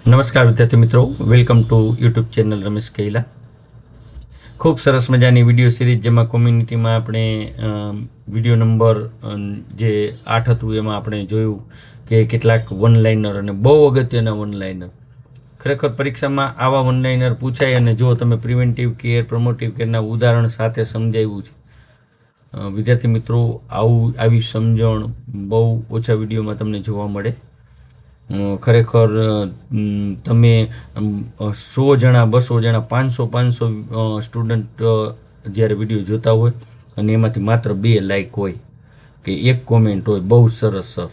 નમસ્કાર વિદ્યાર્થી મિત્રો, welcome to YouTube channel Ramesh Kaila. ખૂબ સરસ મજાની વિડીયો સિરીઝ જેમાં કોમ્યુનિટીમાં આપણે વિડીયો નંબર જે 8 હતું એમાં આપણે જોયું કે કેટલાક વન લાઇનર અને બહુ અગત્યના વન લાઇનર ખરેખર પરીક્ષામાં આવા વન લાઇનર પૂછાય. અને જો તમે પ્રિવેન્ટિવ કેર, પ્રમોટિવ કેરના ઉદાહરણ સાથે સમજાવ્યું છે વિદ્યાર્થી મિત્રો, આવી સમજણ બહુ ઓછા વિડીયોમાં તમને જોવા મળે. ખરેખર તમે 100 જણા, 200 જણા, 500 સ્ટુડન્ટ જ્યારે વિડીયો જોતા હોય અને એમાંથી માત્ર 2 લાઇક હોય કે 1 કોમેન્ટ હોય, બહુ સરસ સર,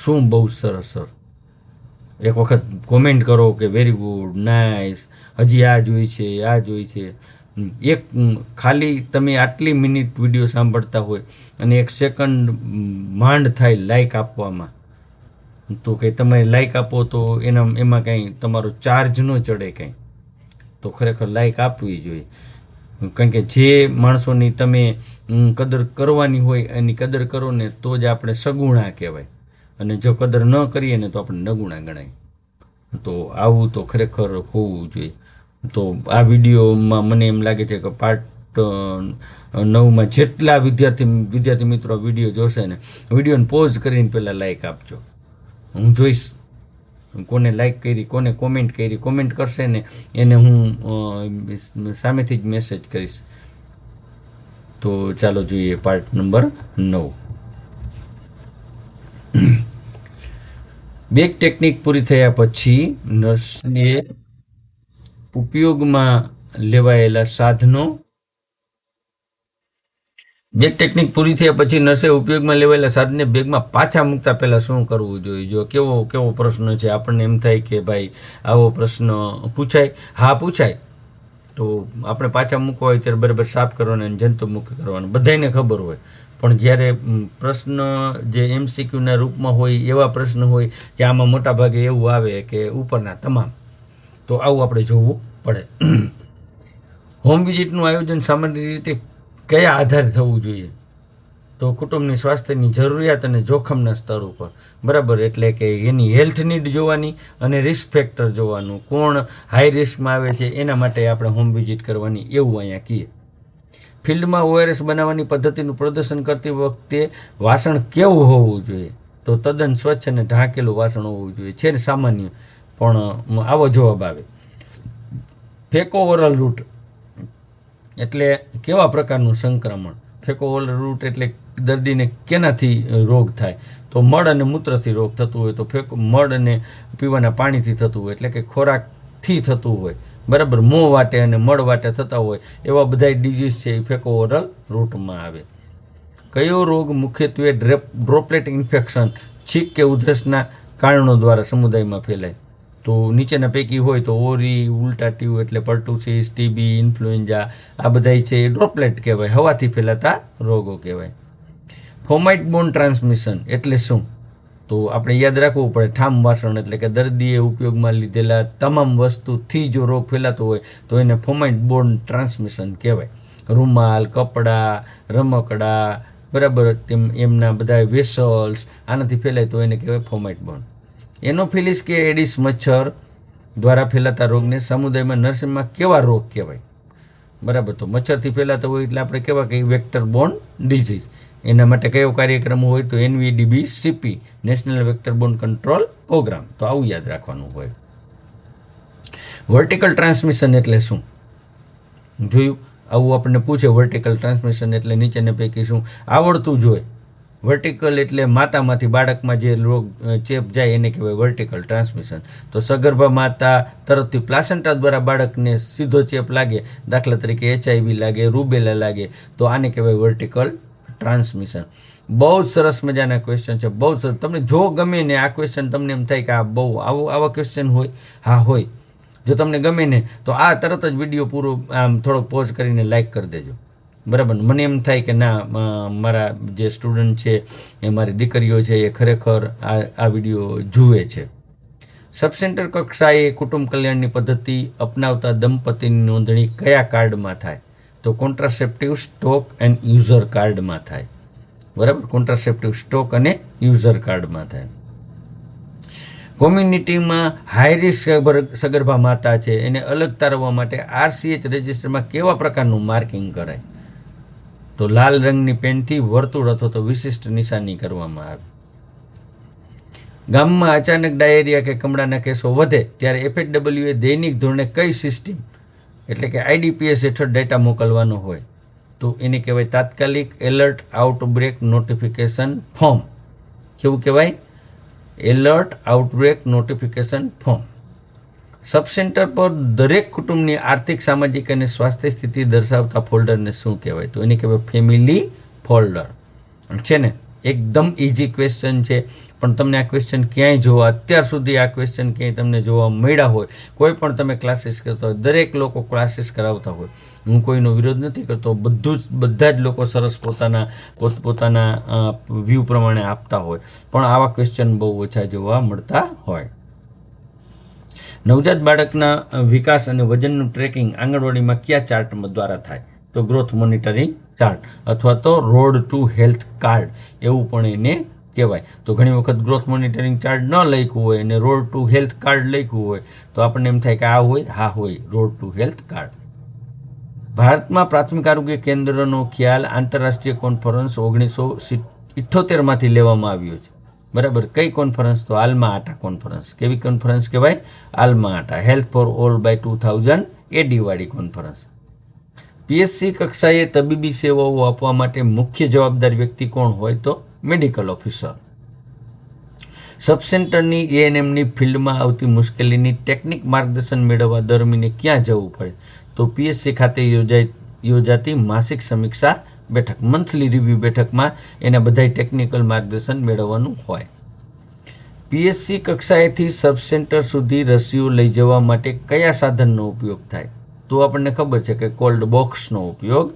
શું બહુ સરસ સર, એક વખત કોમેન્ટ કરો કે વેરી ગુડ, નાઇસ, હજી આ જોઈ છે, આ જોઈ છે. એક ખાલી તમે આટલી મિનિટ વિડીયો સાંભળતા હોય અને 1 સેકન્ડ માંડ થાય લાઇક આપવામાં, તો કંઈ તમે લાઇક આપો તો એમાં કંઈ તમારો ચાર્જ ન ચડે કંઈ, તો ખરેખર લાઇક આપવી જોઈએ. કારણ કે જે માણસોની તમે કદર કરવાની હોય એની કદર કરો ને તો જ આપણે સગુણા કહેવાય, અને જો કદર ન કરીએ ને તો આપણે નગુણા ગણાય. તો આવું તો ખરેખર હોવું જોઈએ. તો આ વિડીયોમાં મને એમ લાગે છે કે પાર્ટ 9માં જેટલા વિદ્યાર્થી મિત્રો વિડીયો જોશે ને, વિડીયોને પોઝ કરીને પહેલાં લાઇક આપજો. હું જોઈશ કોને લાઇક કરી, કોને કોમેન્ટ કરી. કોમેન્ટ કરશે ને એને હું સામેથી જ મેસેજ કરીશ. તો ચાલો જોઈએ પાર્ટ નંબર 9. બેક ટેકનિક પૂરી થયા પછી નર્સને ઉપયોગમાં લેવાયેલા સાધનો. બેગ ટેકનિક પૂરી થયા પછી નર્સે ઉપયોગમાં લેવાયેલા સાધનને બેગમાં પાછા મૂકતા પહેલાં શું કરવું જોઈએ? જો કેવો પ્રશ્ન છે, આપણને એમ થાય કે ભાઈ આવો પ્રશ્ન પૂછાય. હા, પૂછાય. તો આપણે પાછા મૂકવા હોય ત્યારે બરાબર સાફ કરવાનું અને જંતુમુક્ત કરવાનું, બધાને ખબર હોય. પણ જ્યારે પ્રશ્ન જે MCQના રૂપમાં હોય, એવા પ્રશ્ન હોય કે આમાં મોટા ભાગે એવું આવે કે ઉપરના તમામ, તો આવું આપણે જોવું પડે. હોમ વિઝિટનું આયોજન સામાન્ય રીતે કયા આધારે થવું જોઈએ? તો કુટુંબની સ્વાસ્થ્યની જરૂરિયાત અને જોખમના સ્તર ઉપર, બરાબર. એટલે કે એની હેલ્થ નીડ જોવાની અને રિસ્ક ફેક્ટર જોવાનું, કોણ હાઈ રિસ્કમાં આવે છે એના માટે આપણે હોમ વિઝિટ કરવાની, એવું અહીંયા કહીએ. ફિલ્ડમાં ORS બનાવવાની પદ્ધતિનું પ્રદર્શન કરતી વખતે વાસણ કેવું હોવું જોઈએ? તો તદ્દન સ્વચ્છ અને ઢાંકેલું વાસણ હોવું જોઈએ. છે ને સામાન્ય, પણ આવો જવાબ આવે. ફેકો ઓરલ રૂટ એટલે કેવા પ્રકારનું સંક્રમણ? ફેકો ઓરલ રૂટ એટલે દર્દીને કેનાથી રોગ થાય? તો મળ અને મૂત્રથી રોગ થતું હોય તો મળ અને પીવાના પાણીથી થતું હોય, એટલે કે ખોરાકથી થતું હોય, બરાબર. મોં વાટે અને મળ વાટે થતા હોય એવા બધા ડિઝીઝ છે એ ફેકો ઓરલ રૂટમાં આવે. કયો રોગ મુખ્યત્વે ડ્રોપલેટ ઇન્ફેક્શન, છીંક કે ઉધરસના કારણો દ્વારા સમુદાયમાં ફેલાય? તો નીચેના પૈકી હોય તો ઓરી, ઉલ્ટાટ્યુ એટલે પર્ટુસિસ, TB, ઇન્ફ્લુએન્ઝા, આ બધા છે એ ડ્રોપલેટ કહેવાય, હવાથી ફેલાતા રોગો કહેવાય. ફોમાઇટ બોન ટ્રાન્સમિશન એટલે શું? તો આપણે યાદ રાખવું પડે. ઠામ વાસણ એટલે કે દર્દીએ ઉપયોગમાં લીધેલા તમામ વસ્તુથી જો રોગ ફેલાતો હોય તો એને ફોમાઇટ બોન ટ્રાન્સમિશન કહેવાય. રૂમાલ, કપડાં, રમકડા, બરાબર, એમના બધા વેસલ્સ આનાથી ફેલાય તો એને કહેવાય ફોમાઇટ બોન. એનોફિલિસ કે એડિસ મચ્છર દ્વારા ફેલાતા રોગને સમુદાયમાં નર્સિંગમાં કેવા રોગ કહેવાય? બરાબર. તો મચ્છરથી ફેલાતા હોય એટલે આપણે કેવા કે વેક્ટર બોર્ન ડિઝીઝ. એના માટે કયો કાર્યક્રમ હોય? તો NVDB-CP, national vector borne control programme. તો આવું યાદ રાખવાનું હોય. વર્ટિકલ ટ્રાન્સમિશન એટલે શું? જોયું, આવું આપણને પૂછે. વર્ટિકલ ટ્રાન્સમિશન એટલે નીચેના પૈકી શું આવડતું જોઈએ? વર્ટિકલ એટલે માતામાંથી બાળકમાં જે રોગ ચેપ જાય એને કહેવાય વર્ટિકલ ટ્રાન્સમિશન. તો સગર્ભા માતા તરફથી પ્લાસેન્ટા દ્વારા બાળકને સીધો ચેપ લાગે, દાખલા તરીકે HIV લાગે, રૂબેલા લાગે, તો આને કહેવાય વર્ટિકલ ટ્રાન્સમિશન. બહુ સરસ મજાના ક્વેશ્ચન છે, બહુ સરસ. તમને જો ગમે ને આ ક્વેશ્ચન, તમને એમ થાય કે આ બહુ આવા ક્વેશ્ચન હોય? હા, હોય. જો તમને ગમે ને તો આ તરત જ વિડીયો પૂરો આમ થોડોક પોઝ કરીને લાઇક કરી દેજો, બરાબર. મને એમ થાય કે ના, મારા જે સ્ટુડન્ટ છે એ મારી દીકરીઓ છે એ ખરેખર આ વિડીયો જુએ છે. સબસેન્ટર કક્ષાએ કુટુંબ કલ્યાણની પદ્ધતિ અપનાવતા દંપતીની નોંધણી કયા કાર્ડમાં થાય? તો કોન્ટ્રાસેપ્ટિવ સ્ટોક એન્ડ યુઝર કાર્ડમાં થાય, બરાબર. કોન્ટ્રાસેપ્ટિવ સ્ટોક અને યુઝર કાર્ડમાં થાય. કોમ્યુનિટીમાં હાઈ રિસ્ક સગર્ભા માતા છે એને અલગ તારવવા માટે RCH રજિસ્ટરમાં કેવા પ્રકારનું માર્કિંગ કરાય? તો લાલ રંગની પેનથી વર્તુળ અથવા તો વિશિષ્ટ નિશાની કરવામાં આવે. ગામમાં અચાનક ડાયેરિયા કે કમળાના કેસો વધે ત્યારે FHW એ દૈનિક ધોરણે કઈ સિસ્ટમ એટલે કે IDPS હેઠળ ડેટા મોકલવાનો હોય? તો એને કહેવાય તાત્કાલિક એલર્ટ આઉટબ્રેક નોટિફિકેશન ફોર્મ. કેવું કહેવાય? Alert outbreak notification form. Sub centre પર દરેક કુટુંબની આર્થિક, સામાજિક અને સ્વાસ્થ્ય સ્થિતિ દર્શાવતા ફોલ્ડરને શું કહેવાય? તો એને કહેવાય ફેમિલી ફોલ્ડર. છે ને, એકદમ ઇઝી ક્વેશ્ચન છે, પણ તમને આ ક્વેશ્ચન ક્યાંય જોવા, અત્યાર સુધી આ ક્વેશ્ચન ક્યાંય તમને જોવા મળ્યા હોય, કોઈ પણ તમે ક્લાસીસ કરતા હોય, દરેક લોકો ક્લાસીસ કરાવતા હોય, હું કોઈનો વિરોધ નથી કરતો, બધા જ લોકો સરસ પોતપોતાના વ્યૂ પ્રમાણે આપતા હોય, પણ આવા ક્વેશ્ચન બહુ ઓછા જોવા મળતા હોય. નવજાત બાળકના વિકાસ અને વજનનું ટ્રેકિંગ આંગણવાડીમાં કયા ચાર્ટ દ્વારા થાય? તો ગ્રોથ મોનિટરિંગ ચાર્ટ અથવા તો રોડ ટુ હેલ્થ કાર્ડ એવું પણ એને કહેવાય. તો ઘણી વખત ગ્રોથ મોનિટરિંગ ચાર્ટ ન લખ્યું હોય અને રોડ ટુ હેલ્થ કાર્ડ લખ્યું હોય તો આપણને એમ થાય કે આ હોય, હા હોય, રોડ ટુ હેલ્થ કાર્ડ. ભારતમાં પ્રાથમિક આરોગ્ય કેન્દ્રનો ખ્યાલ આંતરરાષ્ટ્રીય કોન્ફરન્સ 1978માંથી લેવામાં આવ્યો છે. બરાબર, કઈ કોન્ફરન્સ? તો આલ્મા આટા કોન્ફરન્સ. કેવી કોન્ફરન્સ કહેવાય? Alma Ata. Health for all by 2000 AD વાળી કોન્ફરન્સ. PSC કક્ષાએ તબીબી સેવાઓ આપવા માટે મુખ્ય જવાબદાર વ્યક્તિ કોણ હોય? તો મેડિકલ ઓફિસર. સબ સેન્ટરની ANMની ફિલ્ડમાં આવતી મુશ્કેલીની ટેકનિક માર્ગદર્શન મેળવવા દર મહિને ક્યાં જવું પડે? તો PSC ખાતે યોજાતી માસિક સમીક્ષા બેઠક, મંથલી રિવ્યુ બેઠકમાં એના બધા ટેકનિકલ માર્ગદર્શન મેળવવાનું હોય. PSC કક્ષાએથી સબ સેન્ટર સુધી રસીઓ લઈ જવા માટે કયા સાધનનો ઉપયોગ થાય? તો આપણને ખબર છે કે કોલ્ડ બોક્સનો ઉપયોગ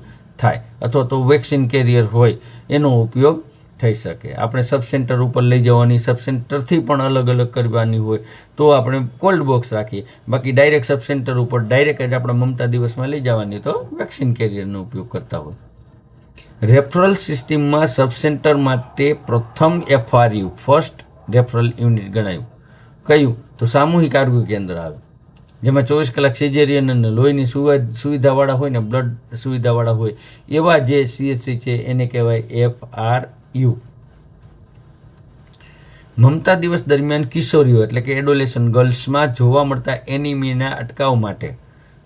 થાય, અથવા તો વેક્સિન કેરિયર હોય એનો ઉપયોગ થઈ શકે. આપણે સબ સેન્ટર ઉપર લઈ જવાની, સબ સેન્ટરથી પણ અલગ અલગ કરવાની હોય તો આપણે કોલ્ડ બોક્સ રાખીએ. બાકી ડાયરેક્ટ સબ સેન્ટર ઉપર ડાયરેક્ટ જ આપણા મમતા દિવસમાં લઈ જવાની તો વેક્સિન કેરિયરનો ઉપયોગ કરતા હોય. રેફરલ સિસ્ટમમાં સબ સેન્ટર માટે પ્રથમ FRU ફર્સ્ટ રેફરલ યુનિટ ગણાયું. કયું? તો સામૂહિક આરોગ્ય કેન્દ્ર આવે, જેમાં 24 કલાક સિઝેરિયન અને લોહીની સુવિધાવાળા હોય ને, બ્લડ સુવિધાવાળા હોય એવા જે CSC છે એને કહેવાય FRU. મમતા દિવસ દરમિયાન કિશોરીઓ એટલે કે એડોલેશન ગર્લ્સમાં જોવા મળતા એનિમિયાના અટકાવ માટે,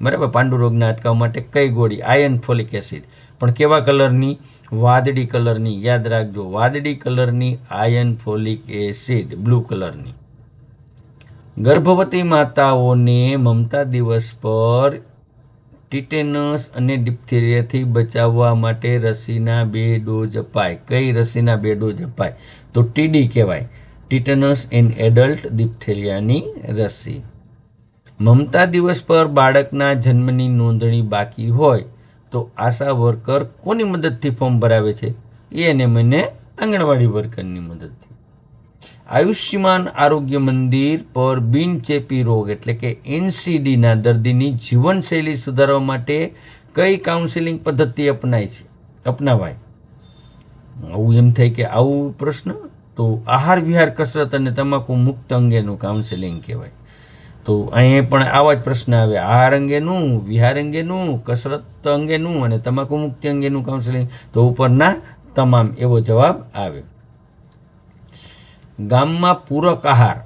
બરાબર, પાંડુરોગના અટકાવ માટે કઈ ગોળી? Iron folic acid. પણ કેવા કલરની? વાદળી કલરની. યાદ રાખજો, વાદળી કલરની આયર્ન ફોલિક એસિડ, બ્લુ કલરની. ગર્ભવતી માતાઓને મમતા દિવસ પર ટીટેનસ અને ડિપ્થેરિયાથી બચાવવા માટે રસીના 2 ડોઝ અપાય. કઈ રસીના 2 ડોઝ અપાય? તો TD કહેવાય, ટીટેનસ એન્ડ એડલ્ટ ડિપ્થેરિયાની રસી. મમતા દિવસ પર બાળકના જન્મની નોંધણી બાકી હોય તો આશા વર્કર કોની મદદથી ફોર્મ ભરાવે છે? ANM અને આંગણવાડી વર્કરની મદદથી. આયુષ્યમાન આરોગ્ય મંદિર પર બિનચેપી રોગ એટલે કે NCDના દર્દીની જીવનશૈલી સુધારવા માટે કઈ કાઉન્સેલિંગ પદ્ધતિ અપનાવાય? આવું એમ થાય કે આવું પ્રશ્ન, તો આહાર વિહાર, કસરત અને તમાકુ મુક્ત અંગેનું કાઉન્સેલિંગ કહેવાય. તો અહીંયા પણ આવા જ પ્રશ્ન આવે, આહાર અંગેનું, વિહાર અંગેનું, કસરત અંગેનું અને તમાકુ મુક્તિ અંગેનું કાઉન્સેલિંગ. તો ઉપરના તમામ એવો જવાબ આવે. ગામમાં પૂરક આહાર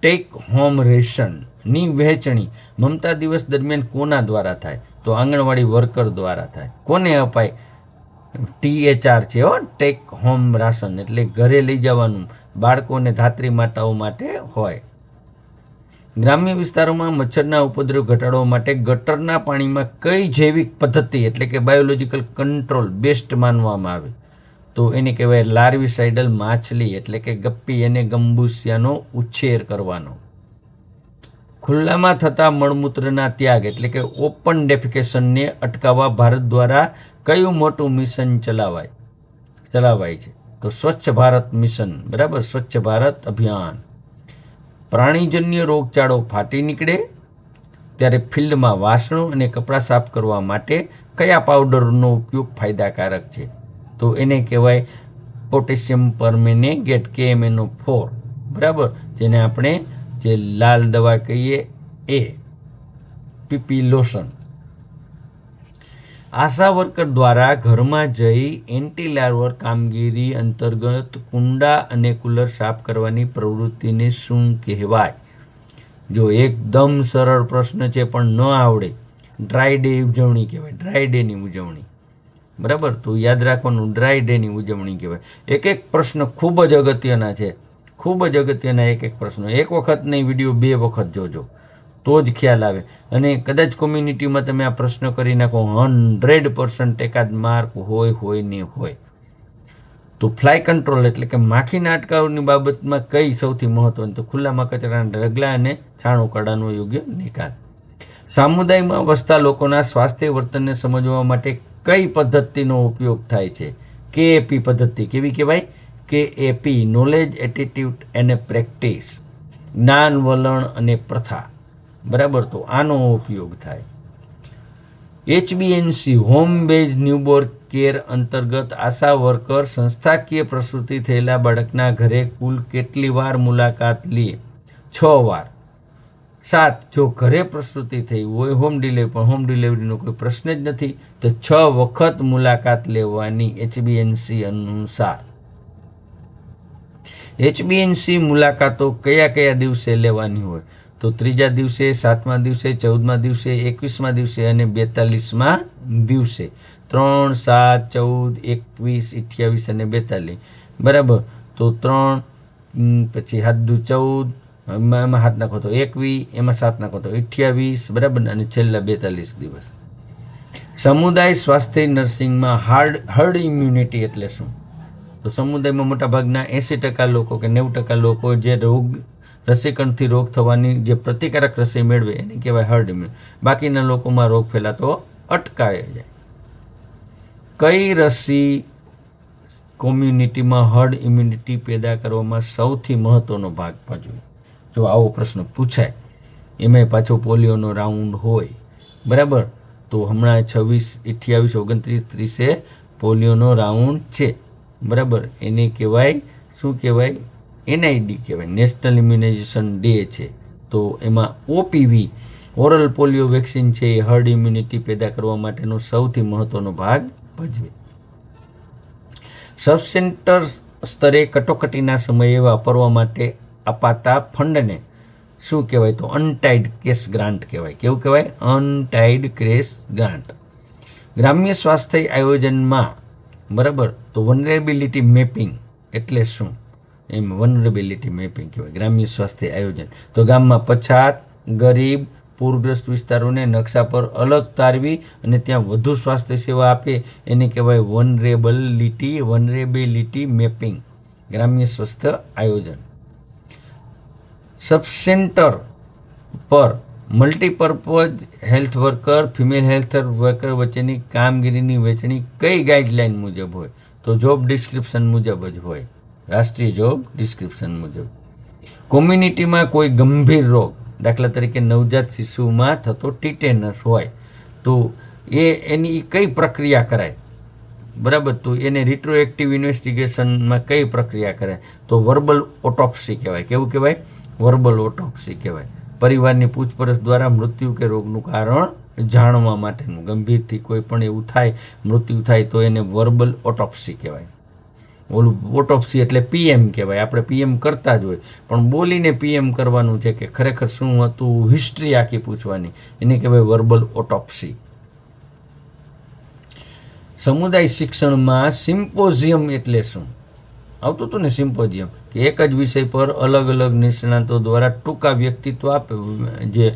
ટેક હોમ રેશનની વહેંચણી મમતા દિવસ દરમિયાન કોના દ્વારા થાય? તો આંગણવાડી વર્કર દ્વારા થાય. કોને અપાય? THR છે હો, ટેક હોમ રાશન, એટલે ઘરે લઈ જવાનું, બાળકોને, ધાત્રી માતાઓ માટે હોય. ગ્રામ્ય વિસ્તારોમાં મચ્છરના ઉપદ્રવ ઘટાડવા માટે ગટરના પાણીમાં કઈ જૈવિક પદ્ધતિ એટલે કે બાયોલોજીકલ કંટ્રોલ બેસ્ટ માનવામાં આવે? તો એને કહેવાય લાર્વિસાઇડલ માછલી એટલે કે ગપ્પી અને ગંબુસિયાનો ઉછેર કરવાનો. ખુલ્લામાં થતા મળમૂત્રના ત્યાગ એટલે કે ઓપન ડેફિકેશનને અટકાવવા ભારત દ્વારા કયું મોટું મિશન ચલાવાય છે? તો સ્વચ્છ ભારત મિશન, બરાબર, સ્વચ્છ ભારત અભિયાન. પ્રાણીજન્ય રોગચાળો ફાટી નીકળે ત્યારે ફિલ્ડમાં વાસણો અને કપડાં સાફ કરવા માટે કયા પાવડરનો ઉપયોગ ફાયદાકારક છે? તો એને કહેવાય પોટેશિયમ પરમેનેગેટ KMNO4. બરાબર, જેને આપણે જે લાલ દવા કહીએ એ પીપી લોશન. આશા વર્કર દ્વારા ઘરમાં જઈ એન્ટી લાર્વર કામગીરી અંતર્ગત કુંડા અને કુલર સાફ કરવાની પ્રવૃત્તિને શું કહેવાય? જો એકદમ સરળ પ્રશ્ન છે પણ ન આવડે, ડ્રાય ડે ઉજવણી કહેવાય, ડ્રાય ડેની ઉજવણી. બરાબર, તો યાદ રાખવાનું, ડ્રાય ડેની ઉજવણી કહેવાય. એક એક પ્રશ્ન ખૂબ જ અગત્યના છે, ખૂબ જ અગત્યના એક એક પ્રશ્નો. એક વખત નહીં, વિડીયો 2 વખત જોજો તો જ ખ્યાલ આવે. અને કદાચ કોમ્યુનિટીમાં તમે આ પ્રશ્ન કરી નાખો, 100% એકાદ માર્ક હોય ને હોય. તો ફ્લાય કંટ્રોલ એટલે કે માખીના અટકાવની બાબતમાં કઈ સૌથી મહત્વની? તો ખુલ્લામાં કચરાના ઢગલા અને છાણું કાઢવાનો યોગ્ય નિકાલ. સમુદાયમાં વસતા લોકોના સ્વાસ્થ્ય વર્તનને સમજવા માટે કઈ પદ્ધતિનો ઉપયોગ થાય છે? KAP પદ્ધતિ. કેવી કહેવાય? KAP, નોલેજ, એટીટ્યુડ અને પ્રેક્ટિસ, જ્ઞાન, વલણ અને પ્રથા. બરાબર, તો આનો ઉપયોગ થાય. HBNC, home base newborn care અંતર્ગત આશા વર્કર સંસ્થાકીય પ્રસૂતિ થયેલા બાળકના ઘરે કુલ કેટલી વાર મુલાકાત લે? 6 વાર. 7, જો ઘરે પ્રસૂતિ થઈ હોય, હોમ ડિલિવરી, પણ હોમ ડિલિવરીનો કોઈ પ્રશ્ન જ નથી, તો 6 વખત મુલાકાત લેવાની HBNC અનુસાર. HBNC મુલાકાતો કયા કયા દિવસે લેવાની હોય? તો 3જા દિવસે, 7મા દિવસે, 14મા દિવસે, 21મા દિવસે અને 42મા દિવસે. 3, 7, 14, 21, 28 અને 42. બરાબર, તો 3, પછી 7 14, એમાં 7 નાખો તો 21, એમાં 7 નાખો તો 28, બરાબર, અને છેલ્લા 42 દિવસ. સમુદાય સ્વાસ્થ્ય નર્સિંગમાં હર્ડ ઇમ્યુનિટી એટલે શું? તો સમુદાયમાં મોટાભાગના 80% લોકો કે 90% લોકો જે રસીકરણથી રોગ થવાની જે પ્રતિકારક રસી મેળવે એને કહેવાય હર્ડ ઇમ્યુનિટી. બાકીના લોકોમાં રોગ ફેલાતો અટકાય જાય. કઈ રસી કોમ્યુનિટીમાં હર્ડ ઇમ્યુનિટી પેદા કરવામાં સૌથી મહત્વનો ભાગ ભજવે? જો આવો પ્રશ્ન પૂછાય, એમાંય પાછો પોલિયોનો રાઉન્ડ હોય, બરાબર, તો હમણાં 26, 28, 29, 30 પોલિયોનો રાઉન્ડ છે, બરાબર. એને કહેવાય શું કહેવાય? NID કહેવાય, નેશનલ ઇમ્યુનાઇઝેશન ડે છે. તો એમાં OPV, ઓરલ પોલિયો વેક્સિન છે, એ હર્ડ ઇમ્યુનિટી પેદા કરવા માટેનો સૌથી મહત્વનો ભાગ ભજવે. સબ સેન્ટર સ્તરે કટોકટીના સમયે વાપરવા માટે અપાતા ફંડને શું કહેવાય? તો અનટાઈડ કેશ ગ્રાન્ટ કહેવાય. કેવું કહેવાય? અનટાઈડ કેશ ગ્રાન્ટ. ગ્રામ્ય સ્વાસ્થ્ય આયોજનમાં, બરાબર, તો વનરેબિલિટી મેપિંગ એટલે શું? એમ વનરેબિલિટી મેપિંગ કહેવાય ગ્રામ્ય સ્વાસ્થ્ય આયોજન. તો ગામમાં પછાત, ગરીબ, પૂરગ્રસ્ત વિસ્તારોને નકશા પર અલગ તારવી અને ત્યાં વધુ સ્વાસ્થ્ય સેવા આપે એને કહેવાય વનરેબિલિટી મેપિંગ, ગ્રામ્ય સ્વાસ્થ્ય આયોજન. સબસેન્ટર પર multipurpose health worker, female health worker વચ્ચેની કામગીરીની વહેંચણી કઈ ગાઈડલાઈન મુજબ હોય? તો જોબ ડિસ્ક્રિપ્શન મુજબ જ હોય, રાષ્ટ્રીય જોબ ડિસ્ક્રિપ્શન મુજબ. કોમ્યુનિટીમાં કોઈ ગંભીર રોગ, દાખલા તરીકે નવજાત શિશુમાં થતો ટીટેનસ હોય, તો એની કઈ પ્રક્રિયા કરાય? બરાબર, તો એને રિટ્રોએક્ટિવ ઇન્વેસ્ટિગેશનમાં કઈ પ્રક્રિયા કરાય? તો વર્બલ ઓટોપ્સી કહેવાય. કેવું કહેવાય? વર્બલ ઓટોપ્સી કહેવાય. પરિવારની પૂછપરછ દ્વારા મૃત્યુ કે રોગનું કારણ જાણવા માટેનું, ગંભીરથી કોઈ પણ એવું થાય, મૃત્યુ થાય, તો એને વર્બલ ઓટોપ્સી કહેવાય. ઓલું ઓટોપ્સી એટલે PM કહેવાય. આપણે PM કરતા જ હોય, પણ બોલીને PM કરવાનું છે કે ખરેખર શું હતું, હિસ્ટ્રી આખી પૂછવાની, એને કહેવાય વર્બલ ઓટોપ્સી. સમુદાય શિક્ષણમાં સિમ્પોઝિયમ એટલે શું? આવતું હતું ને સિમ્પોઝિયમ, કે એક જ વિષય પર અલગ અલગ નિષ્ણાતો દ્વારા ટૂંકા વ્યક્તિત્વ આપે, જે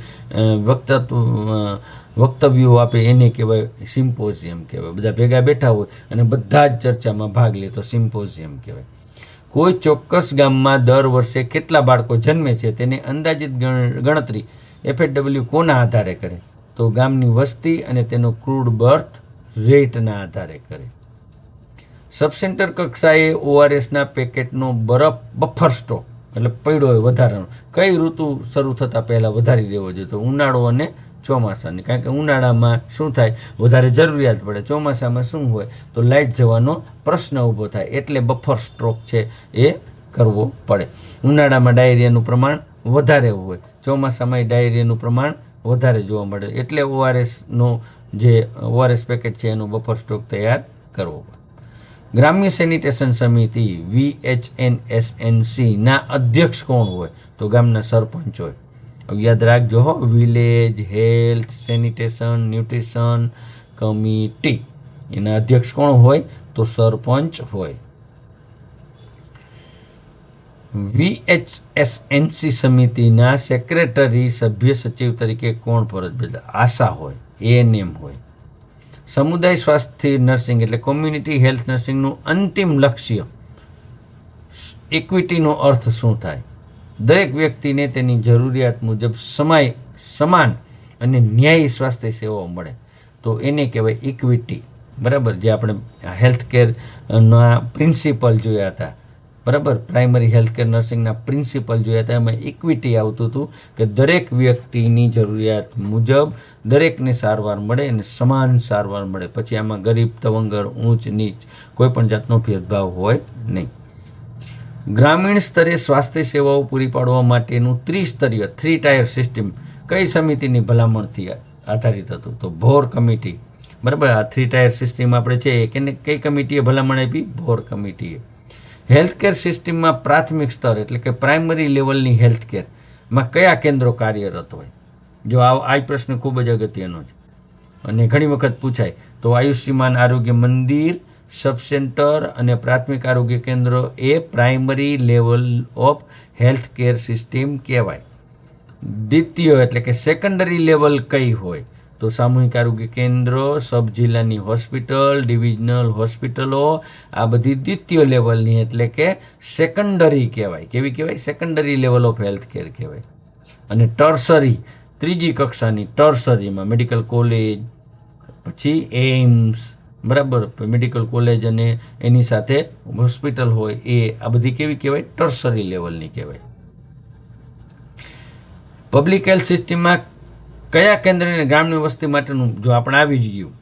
વક્તવ્યો આપે, એને કહેવાય સિમ્પોઝિયમ કહેવાય. બધા ભેગા બેઠા હોય અને બધા જ ચર્ચામાં ભાગ લે તો સિમ્પોઝિયમ કહેવાય. કોઈ ચોક્કસ ગામમાં દર વર્ષે કેટલા બાળકો જન્મે છે તેની અંદાજિત ગણતરી FAW કોના આધારે કરે? તો ગામની વસ્તી અને તેનો ક્રૂડ બર્થ રેટના આધારે કરે. સબસેન્ટર કક્ષાએ ORSના પેકેટનો બફર સ્ટોક એટલે પડ્યો હોય વધારાનો, કઈ ઋતુ શરૂ થતાં પહેલાં વધારી દેવો જોઈએ? તો ઉનાળો અને ચોમાસાની. કારણ કે ઉનાળામાં શું થાય, વધારે જરૂરિયાત પડે. ચોમાસામાં શું હોય, તો લાઇટ જવાનો પ્રશ્ન ઊભો થાય, એટલે બફર સ્ટોક છે એ કરવો પડે. ઉનાળામાં ડાયરિયાનું પ્રમાણ વધારે હોય, ચોમાસામાં ડાયરિયાનું પ્રમાણ વધારે જોવા મળે, એટલે ઓઆરએસનો જે ઓઆરએસ પેકેટ છે એનો બફર સ્ટોક તૈયાર કરવો પડે. ગ્રામ્ય સેનિટેશન સમિતિ VHNSNC ના અધ્યક્ષ કોણ હોય? તો ગામના સરપંચ હોય. યાદ રાખજો હો, village health sanitation nutrition committee, એના અધ્યક્ષ કોણ હોય? તો સરપંચ હોય. VHSNC સમિતિના સેક્રેટરી સભ્ય સચિવ તરીકે કોણ ફરજ બજાવે? આશા હોય, ANM હોય. સમુદાય સ્વાસ્થ્ય નર્સિંગ એટલે કોમ્યુનિટી હેલ્થ નર્સિંગનું અંતિમ લક્ષ્ય ઇક્વિટીનો અર્થ શું થાય? દરેક વ્યક્તિને તેની જરૂરિયાત મુજબ સમાન અને ન્યાયી સ્વાસ્થ્ય સેવાઓ મળે, તો એને કહેવાય ઇક્વિટી. બરાબર, જે આપણે હેલ્થ કેરના પ્રિન્સિપલ જોયા હતા, બરાબર, પ્રાઇમરી હેલ્થ કેર નર્સિંગના પ્રિન્સિપલ જોયા હતા, એમાં ઇક્વિટી આવતું હતું કે દરેક વ્યક્તિની જરૂરિયાત મુજબ દરેકને સારવાર મળે અને સમાન સારવાર મળે. પછી આમાં ગરીબ તવંગર ઊંચ નીચ કોઈ પણ જાતનો ભેદભાવ હોય નહીં. ગ્રામીણ સ્તરે સ્વાસ્થ્ય સેવાઓ પૂરી પાડવા માટેનું ત્રિસ્તરીય 3 ટાયર સિસ્ટમ કઈ સમિતિની ભલામણથી આધારિત હતું? તો ભોર કમિટી. બરાબર, આ 3 ટાયર સિસ્ટમ આપણે છે એ કઈ કમિટીએ ભલામણ આપી? ભોર કમિટીએ. હેલ્થકેર સિસ્ટમમાં પ્રાથમિક સ્તર એટલે કે પ્રાઇમરી લેવલની હેલ્થકેરમાં કયા કેન્દ્રો કાર્યરત હોય? જો આ પ્રશ્ન ખૂબ જ અગત્યનો છે અને ઘણી વખત પૂછાય. તો આયુષ્યમાન આરોગ્ય મંદિર, સબ સેન્ટર અને પ્રાથમિક આરોગ્ય કેન્દ્ર એ primary level of health care system કહેવાય. દ્વિતીય એટલે કે સેકન્ડરી લેવલ કઈ હોય? તો સામૂહિક આરોગ્ય કેન્દ્ર, સબ જિલ્લાની હોસ્પિટલ, ડિવિઝનલ હોસ્પિટલો, આ બધી દ્વિતીય લેવલની એટલે કે સેકન્ડરી કહેવાય. કેવી કહેવાય? Secondary level of health care કહેવાય. અને ટર્સરી, ત્રીજી કક્ષાની ટર્સરીમાં મેડિકલ કોલેજ, પછી એમ્સ, બરાબર, મેડિકલ કોલેજ અને એની સાથે હોસ્પિટલ હોય, આ બધી કેવી કહેવાય? ટર્સરી લેવલની કહેવાય. પબ્લિક હેલ્થ સિસ્ટમમાં કયા કેન્દ્રને ગ્રામ્ય વસ્તી માટેનું, જો આપણે આવી જ ગયું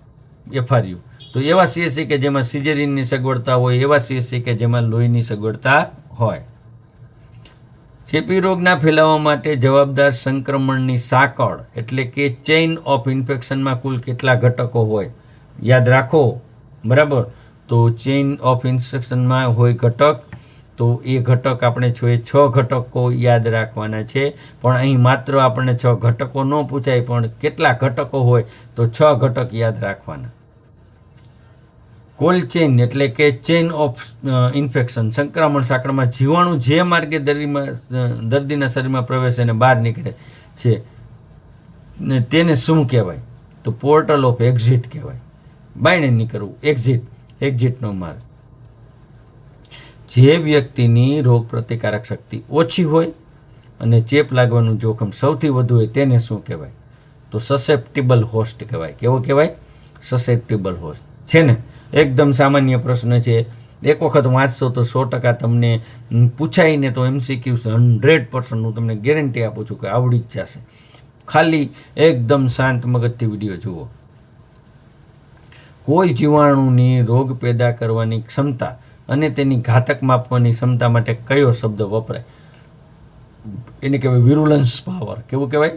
FRU, તો એવા CSC કે જેમાં સિઝેરિયનની સગવડતા હોય, એવા CSC કે જેમાં લોહીની સગવડતા હોય. ચેપી રોગના ફેલાવા માટે જવાબદાર સંક્રમણની સાંકળ એટલે કે ચેઇન ઓફ ઇન્ફેક્શનમાં કુલ કેટલા ઘટકો હોય? યાદ રાખો, બરાબર. તો ચેઇન ઓફ ઇન્ફેક્શનમાં હોય ઘટક, તો એ ઘટક આપણે 6 ઘટકો યાદ રાખવાના છે. પણ અહીં માત્ર આપણને 6 ઘટકો ન પૂછાય, પણ કેટલા ઘટકો હોય તો 6 ઘટક યાદ રાખવાના. કોલ્ડ ચેઇન એટલે કે ચેઇન ઓફ ઇન્ફેક્શન, સંક્રમણ સાંકળમાં જીવાણુ જે માર્ગે દર્દીના શરીરમાં પ્રવેશે અને બહાર નીકળે છે તેને શું કહેવાય? તો પોર્ટલ ઓફ એક્ઝિટ કહેવાય. બાયણે નીકળવું, એક્ઝિટનો માર્ગ. જે વ્યક્તિની રોગ પ્રતિકારક શક્તિ ઓછી હોય અને ચેપ લાગવાનું જોખમ સૌથી વધુ હોય તેને શું કહેવાય? તો સસેપ્ટિબલ હોસ્ટ કહેવાય. કેવો કહેવાય? સસેપ્ટિબલ હોસ્ટ. છે ને, એકદમ સામાન્ય પ્રશ્ન છે. એક વખત વાંચશો તો 100% તમને પૂછાઈને તો MCQ 100% હું તમને ગેરંટી આપું છું કે આવડી જ જશે. ખાલી એકદમ શાંત મગજથી વિડીયો જુઓ. કોઈ જીવાણુની રોગ પેદા કરવાની ક્ષમતા અને તેની ઘાતક માપવાની ક્ષમતા માટે કયો શબ્દ વપરાય? એને કહેવાય વિરુલન્સ પાવર. કેવું કહેવાય?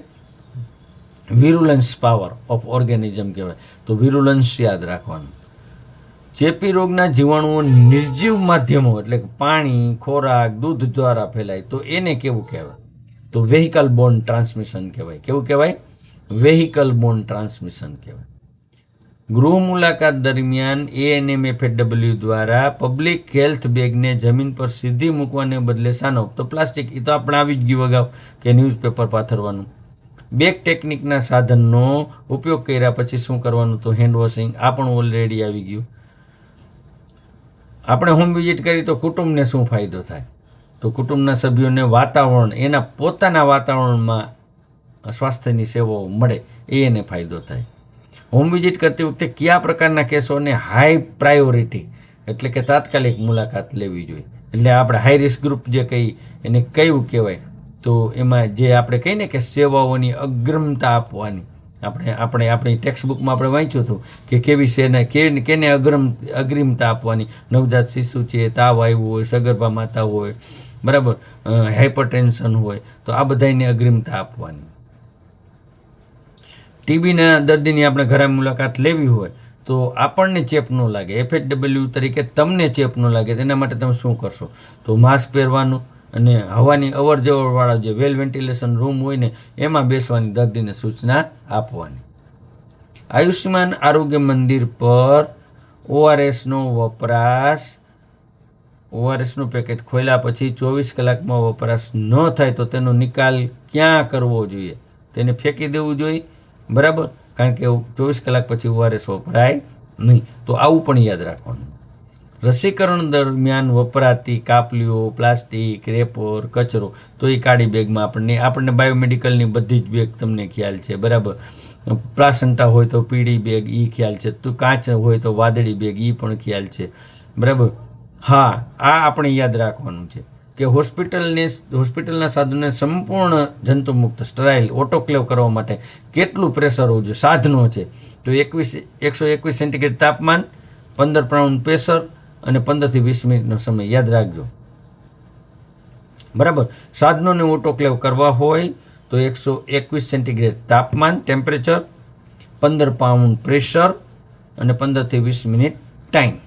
વિરુલન્સ પાવર ઓફ ઓર્ગેનિઝમ કહેવાય. તો વિરુલન્સ યાદ રાખવાનું. ચેપી રોગના જીવાણુઓ નિર્જીવ માધ્યમો એટલે કે પાણી, ખોરાક, દૂધ દ્વારા ફેલાય, તો એને કેવું કહેવાય? તો વેહિકલ બોર્ન ટ્રાન્સમિશન કહેવાય. કેવું કહેવાય? વેહિકલ બોર્ન ટ્રાન્સમિશન કહેવાય. ગૃહ મુલાકાત દરમિયાન ANM FHW દ્વારા પબ્લિક હેલ્થ બેગને જમીન પર સીધી મૂકવાને બદલે શાનો? તો પ્લાસ્ટિક. એ તો આપણે આવી જ ગયું અગાઉ કે ન્યૂઝપેપર પાથરવાનું. બેગ ટેકનિકના સાધનનો ઉપયોગ કર્યા પછી શું કરવાનું? તો હેન્ડ વોશિંગ. આ પણ ઓલરેડી આવી ગયું. આપણે હોમ વિઝિટ કરી તો કુટુંબને શું ફાયદો થાય? તો કુટુંબના સભ્યોને વાતાવરણ, એના પોતાના વાતાવરણમાં સ્વાસ્થ્યની સેવાઓ મળે, એને ફાયદો થાય. હોમ વિઝિટ કરતી વખતે કયા પ્રકારના કેસોને હાઈ પ્રાયોરિટી એટલે કે તાત્કાલિક મુલાકાત લેવી જોઈએ? એટલે આપણે હાઈ રિસ્ક ગ્રુપ જે કહી એને કયું કહેવાય? તો એમાં જે આપણે કહીને કે સેવાઓની અગ્રમતા આપવાની, આપણી ટેક્સ્ટ બુકમાં આપણે વાંચ્યું હતું કે કેવી શેને કેને અગ્રિમતા આપવાની. નવજાત શિશુ છે, તાવ આવ્યો હોય, સગર્ભા માતા હોય, બરાબર, હાઇપરટેન્શન હોય, તો આ બધાને અગ્રિમતા આપવાની. ટીબીના દર્દીની આપણે ઘરે મુલાકાત લેવી હોય તો આપણને ચેપ ન લાગે, FHW તરીકે તમને ચેપ ન લાગે, તેના માટે તમે શું કરશો? તો માસ્ક પહેરવાનું અને હવાની અવર જવરવાળા જે વેલ વેન્ટિલેશન રૂમ હોય ને એમાં બેસવાની દર્દીને સૂચના આપવાની. આયુષ્યમાન આરોગ્ય મંદિર પર ORSનો વપરાશ, ORSનું પેકેટ ખોલ્યા પછી 24 કલાકમાં વપરાશ ન થાય તો તેનો નિકાલ ક્યાં કરવો જોઈએ? તેને ફેંકી દેવું જોઈએ, બરાબર, કારણ કે 24 કલાક પછી ORS વપરાય નહીં. તો આવું પણ યાદ રાખવાનું. રસીકરણ દરમિયાન વપરાતી કાપલીઓ, પ્લાસ્ટિક, રેપર, કચરો તો એ કાળી બેગમાં આપણને બાયોમેડિકલની બધી જ બેગ તમને ખ્યાલ છે, બરાબર. પ્લાસન્ટા હોય તો પીળી બેગ એ ખ્યાલ છે, તો કાચ હોય તો વાદળી બેગ એ પણ ખ્યાલ છે, બરાબર. હા, આ આપણે યાદ રાખવાનું છે કે હોસ્પિટલના સાધનોને સંપૂર્ણ જંતુમુક્ત, સ્ટરાઇલ, ઓટોક્લેવ કરવા માટે કેટલું પ્રેશર હોવું જોઈએ? સાધનો છે તો 121 સેન્ટીગ્રેડ તાપમાન, 15 પાઉન્ડ પ્રેશર અને 15 થી 20 મિનિટનો સમય યાદ રાખજો, બરાબર. સાધનોને ઓટોક્લેવ કરવા હોય તો 121 સેન્ટીગ્રેડ તાપમાન, ટેમ્પરેચર, 15 પાઉન્ડ પ્રેશર અને 15 થી 20 મિનિટ ટાઈમ.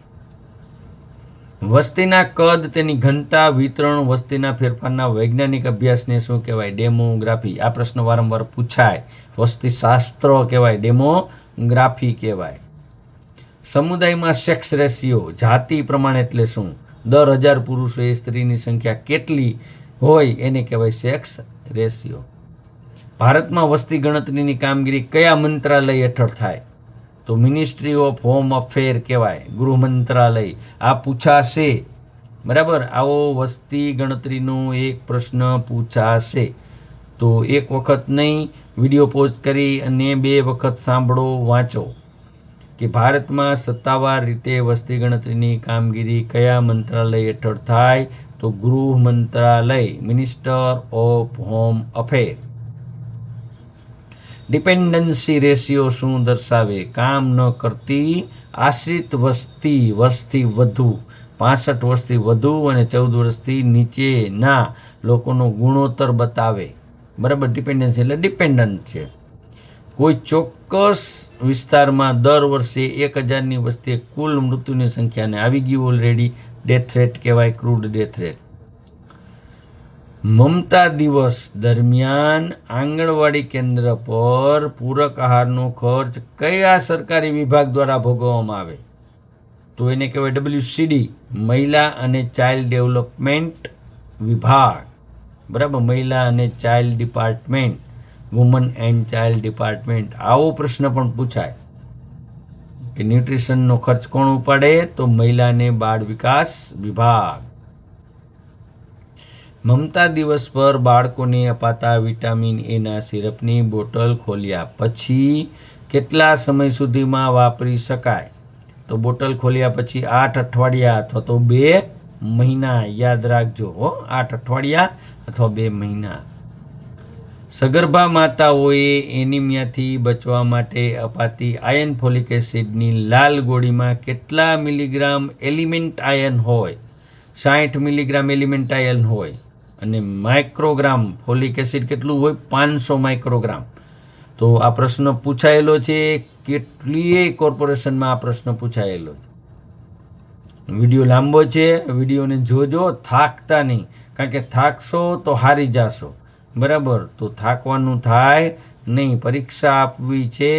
વસ્તીના કદ, તેની ઘનતા, વિતરણ, વસ્તીના ફેરફારના વૈજ્ઞાનિક અભ્યાસને શું કહેવાય? ડેમોગ્રાફી. આ પ્રશ્ન વારંવાર પૂછાય. વસ્તી શાસ્ત્ર કહેવાય, ડેમોગ્રાફી કહેવાય. સમુદાયમાં સેક્સ રેશિયો, જાતિ પ્રમાણ એટલે શું? દર 1000 પુરુષોએ સ્ત્રીની સંખ્યા કેટલી હોય એને કહેવાય સેક્સ રેશિયો. ભારતમાં વસ્તી ગણતરીની કામગીરી કયા મંત્રાલય હેઠળ થાય? તો મિનિસ્ટ્રી ઓફ હોમ અફેર કહેવાય, ગૃહ મંત્રાલય. આ પૂછાશે, બરાબર. આવો વસ્તી ગણતરીનો એક પ્રશ્ન પૂછાશે તો એક વખત નહીં, વિડીયો પોઝ કરી અને 2 વખત સાંભળો, વાંચો કે ભારતમાં સત્તાવાર રીતે વસ્તી ગણતરીની કામગીરી કયા મંત્રાલય હેઠળ થાય? તો ગૃહ મંત્રાલય, minister of home affair. Dependency ratio શું દર્શાવે? કામ ન કરતી આશ્રિત વસ્તી, વર્ષથી વધુ, 65 વર્ષથી વધુ અને 14 વર્ષથી નીચેના લોકોનો ગુણોત્તર બતાવે, બરાબર. ડિપેન્ડન્સી એટલે ડિપેન્ડન્ટ છે. કોઈ ચોક્કસ વિસ્તારમાં દર વર્ષે 1000ની વસ્તીએ કુલ મૃત્યુની સંખ્યાને આવી ગયું ઓલરેડી, ડેથ રેટ કહેવાય, ક્રૂડ ડેથ રેટ. મમતા દિવસ દરમિયાન આંગણવાડી કેન્દ્ર પર પૂરક આહારનો ખર્ચ કયા સરકારી વિભાગ દ્વારા ભોગવવામાં આવે? તો એને કહેવાય WCD, મહિલા અને ચાઇલ્ડ ડેવલપમેન્ટ વિભાગ, બરાબર. મહિલા અને child department, woman and child department. આવો પ્રશ્ન પણ પૂછાય કે ન્યુટ્રિશનનો ખર્ચ કોણ ઉપાડે? તો મહિલા અને બાળ વિકાસ વિભાગ. મમતા દિવસ પર બાળકોને અપાતા વિટામિન એના સિરપની બોટલ ખોલ્યા પછી કેટલા સમય સુધીમાં વાપરી શકાય? તો બોટલ ખોલ્યા પછી 8 અઠવાડિયા અથવા તો 2 મહિના. યાદ રાખજો, 8 અઠવાડિયા અથવા 2 મહિના. સગર્ભા માતાઓએ એનિમિયાથી બચવા માટે અપાતી આયર્ન ફોલિક એસિડની લાલ ગોળીમાં કેટલા મિલીગ્રામ એલિમેન્ટ આયર્ન હોય? 60 મિલીગ્રામ એલિમેન્ટ આયર્ન હોય. અને માઇક્રોગ્રામ ફોલિક એસિડ કેટલું હોય? 500 માઇક્રોગ્રામ. તો આ પ્રશ્ન પૂછાયેલો છે, કેટલીય કોર્પોરેશનમાં આ પ્રશ્ન પૂછાયેલો. વિડીયો લાંબો છે, વિડીયોને જોજો, થાકતા નહીં, કારણ કે થાકશો તો હારી જાશો, બરાબર. તો થાકવાનું થાય નહીં. પરીક્ષા આપવી છે,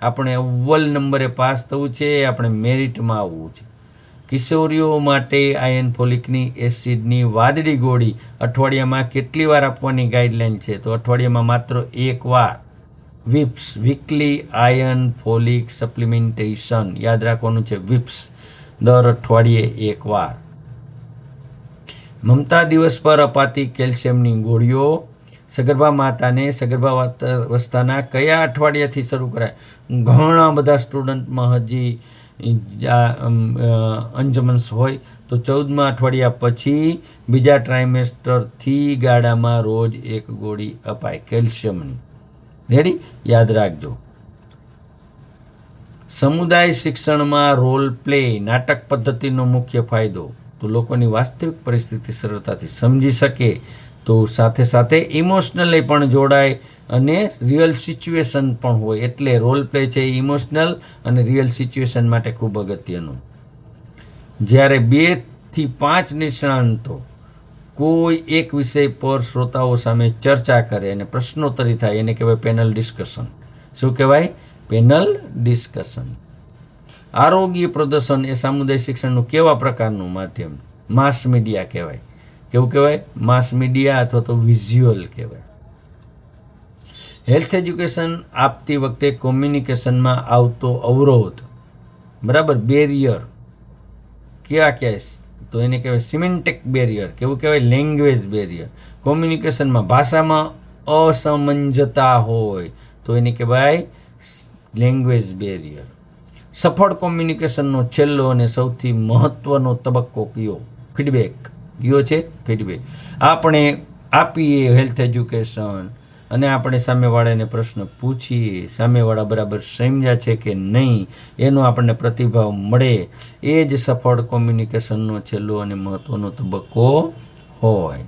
આપણે અવ્વલ નંબરે પાસ થવું છે, આપણે મેરિટમાં આવવું છે. કિશોરીઓ માટે આયર્ન ફોલિકની એસિડની વાદળી ગોળી અઠવાડિયામાં કેટલી વાર આપવાની ગાઈડલાઈન છે? તો અઠવાડિયામાં માત્ર 1 વાર. વિપ્સ, વીકલી આયર્ન ફોલિક સપ્લિમેન્ટેશન. યાદ રાખવાનું છે, વિપ્સ, દર અઠવાડિયે 1 વાર. મમતા દિવસ પર અપાતી કેલ્શિયમની ગોળીઓ સગર્ભા માતાને સગર્ભાવસ્થાના કયા અઠવાડિયાથી શરૂ કરાય? ઘણા બધા સ્ટુડન્ટમાં હજી અંજમન્સ હોય તો 14મા અઠવાડિયા પછી બીજા ટ્રાઇમેસ્ટરથી ગાળામાં રોજ 1 ગોળી અપાય કેલ્શિયમની. રેડી? યાદ રાખજો. સમુદાય શિક્ષણમાં રોલ પ્લે નાટક પદ્ધતિનો મુખ્ય ફાયદો, તો લોકોની વાસ્તવિક પરિસ્થિતિ સરળતાથી સમજી શકે, તો સાથે સાથે ઇમોશનલી પણ જોડાય અને રિયલ સિચ્યુએશન પણ હોય, એટલે રોલ પ્લે છે એ ઇમોશનલ અને રિયલ સિચ્યુએશન માટે ખૂબ અગત્યનું. જ્યારે 2 થી 5 નિષ્ણાંતો કોઈ એક વિષય પર શ્રોતાઓ સામે ચર્ચા કરે અને પ્રશ્નોત્તરી થાય, એને કહેવાય પેનલ ડિસ્કશન. શું કહેવાય? Panel discussion. આરોગ્ય પ્રદર્શન એ સામુદાયિક શિક્ષણનું કેવા પ્રકારનું માધ્યમ? માસ મીડિયા કહેવાય. કેવું કહેવાય? માસ મીડિયા અથવા તો વિઝ્યુઅલ કહેવાય. હેલ્થ એજ્યુકેશન આપતી વખતે કોમ્યુનિકેશનમાં આવતો અવરોધ, બરાબર, બેરિયર ક્યાં? તો એને કહેવાય સિમેન્ટિક બેરિયર. કેવું કહેવાય? Language barrier. કોમ્યુનિકેશનમાં ભાષામાં અસમંજસતા હોય તો એને કહેવાય લેંગ્વેજ બેરિયર. સફળ કોમ્યુનિકેશનનો છેલ્લો અને સૌથી મહત્વનો તબક્કો કયો? ફીડબેક. કયો છે? ફીડબેક. આપણે આપીએ હેલ્થ એજ્યુકેશન અને આપણે સામેવાળાને પ્રશ્ન પૂછીએ, સામેવાળા બરાબર સમજ્યા છે કે નહીં એનો આપણને પ્રતિભાવ મળે, એ જ સફળ કોમ્યુનિકેશનનો છેલ્લો અને મહત્વનો તબક્કો હોય.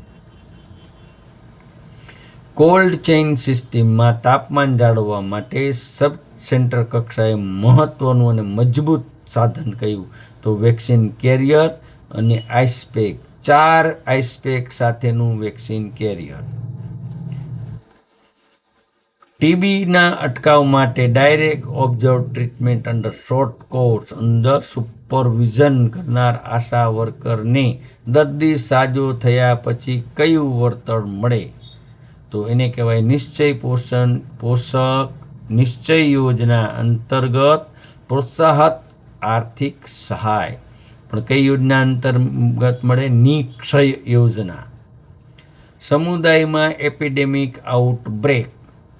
કોલ્ડ ચેઇન સિસ્ટમમાં તાપમાન જાળવવા માટે સબ સેન્ટર કક્ષાએ મહત્વનું અને મજબૂત સાધન કયું? તો વેક્સિન કેરિયર અને આઈસપેક. 4 આઈસપેક સાથેનું વેક્સિન કેરિયર. ટીબીના અટકાવ માટે direct observe treatment under short course અંદર સુપરવિઝન કરનાર આશા વર્કરને દર્દી સાજો થયા પછી કયું વળતર મળે? તો એને કહેવાય પોષક નિશ્ચય યોજના અંતર્ગત પ્રોત્સાહક આર્થિક સહાય. પણ કઈ યોજના અંતર્ગત મળે? નિક્ષય યોજના. સમુદાયમાં એપિડેમિક આઉટબ્રેક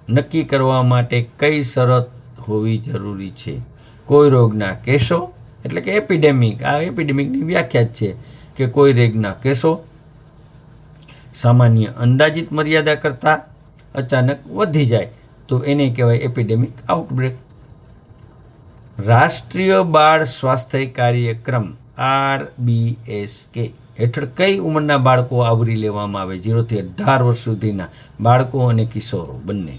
નક્કી કરવા માટે કઈ શરત હોવી જરૂરી છે? કોઈ રોગના કેસો, એટલે કે એપિડેમિક. આ એપિડેમિકની વ્યાખ્યા છે કે કોઈ રોગના કેસો સામાન્ય અંદાજિત મર્યાદા કરતાં અચાનક વધી જાય તો એને કહેવાય એપિડેમિક આઉટબ્રેક. રાષ્ટ્રીય બાળ સ્વાસ્થ્ય કાર્યક્રમ RBSK હેઠળ કઈ ઉંમરના બાળકો આવરી લેવામાં આવે? 0 થી 18 વર્ષ સુધીના બાળકો અને કિશોરો બંને.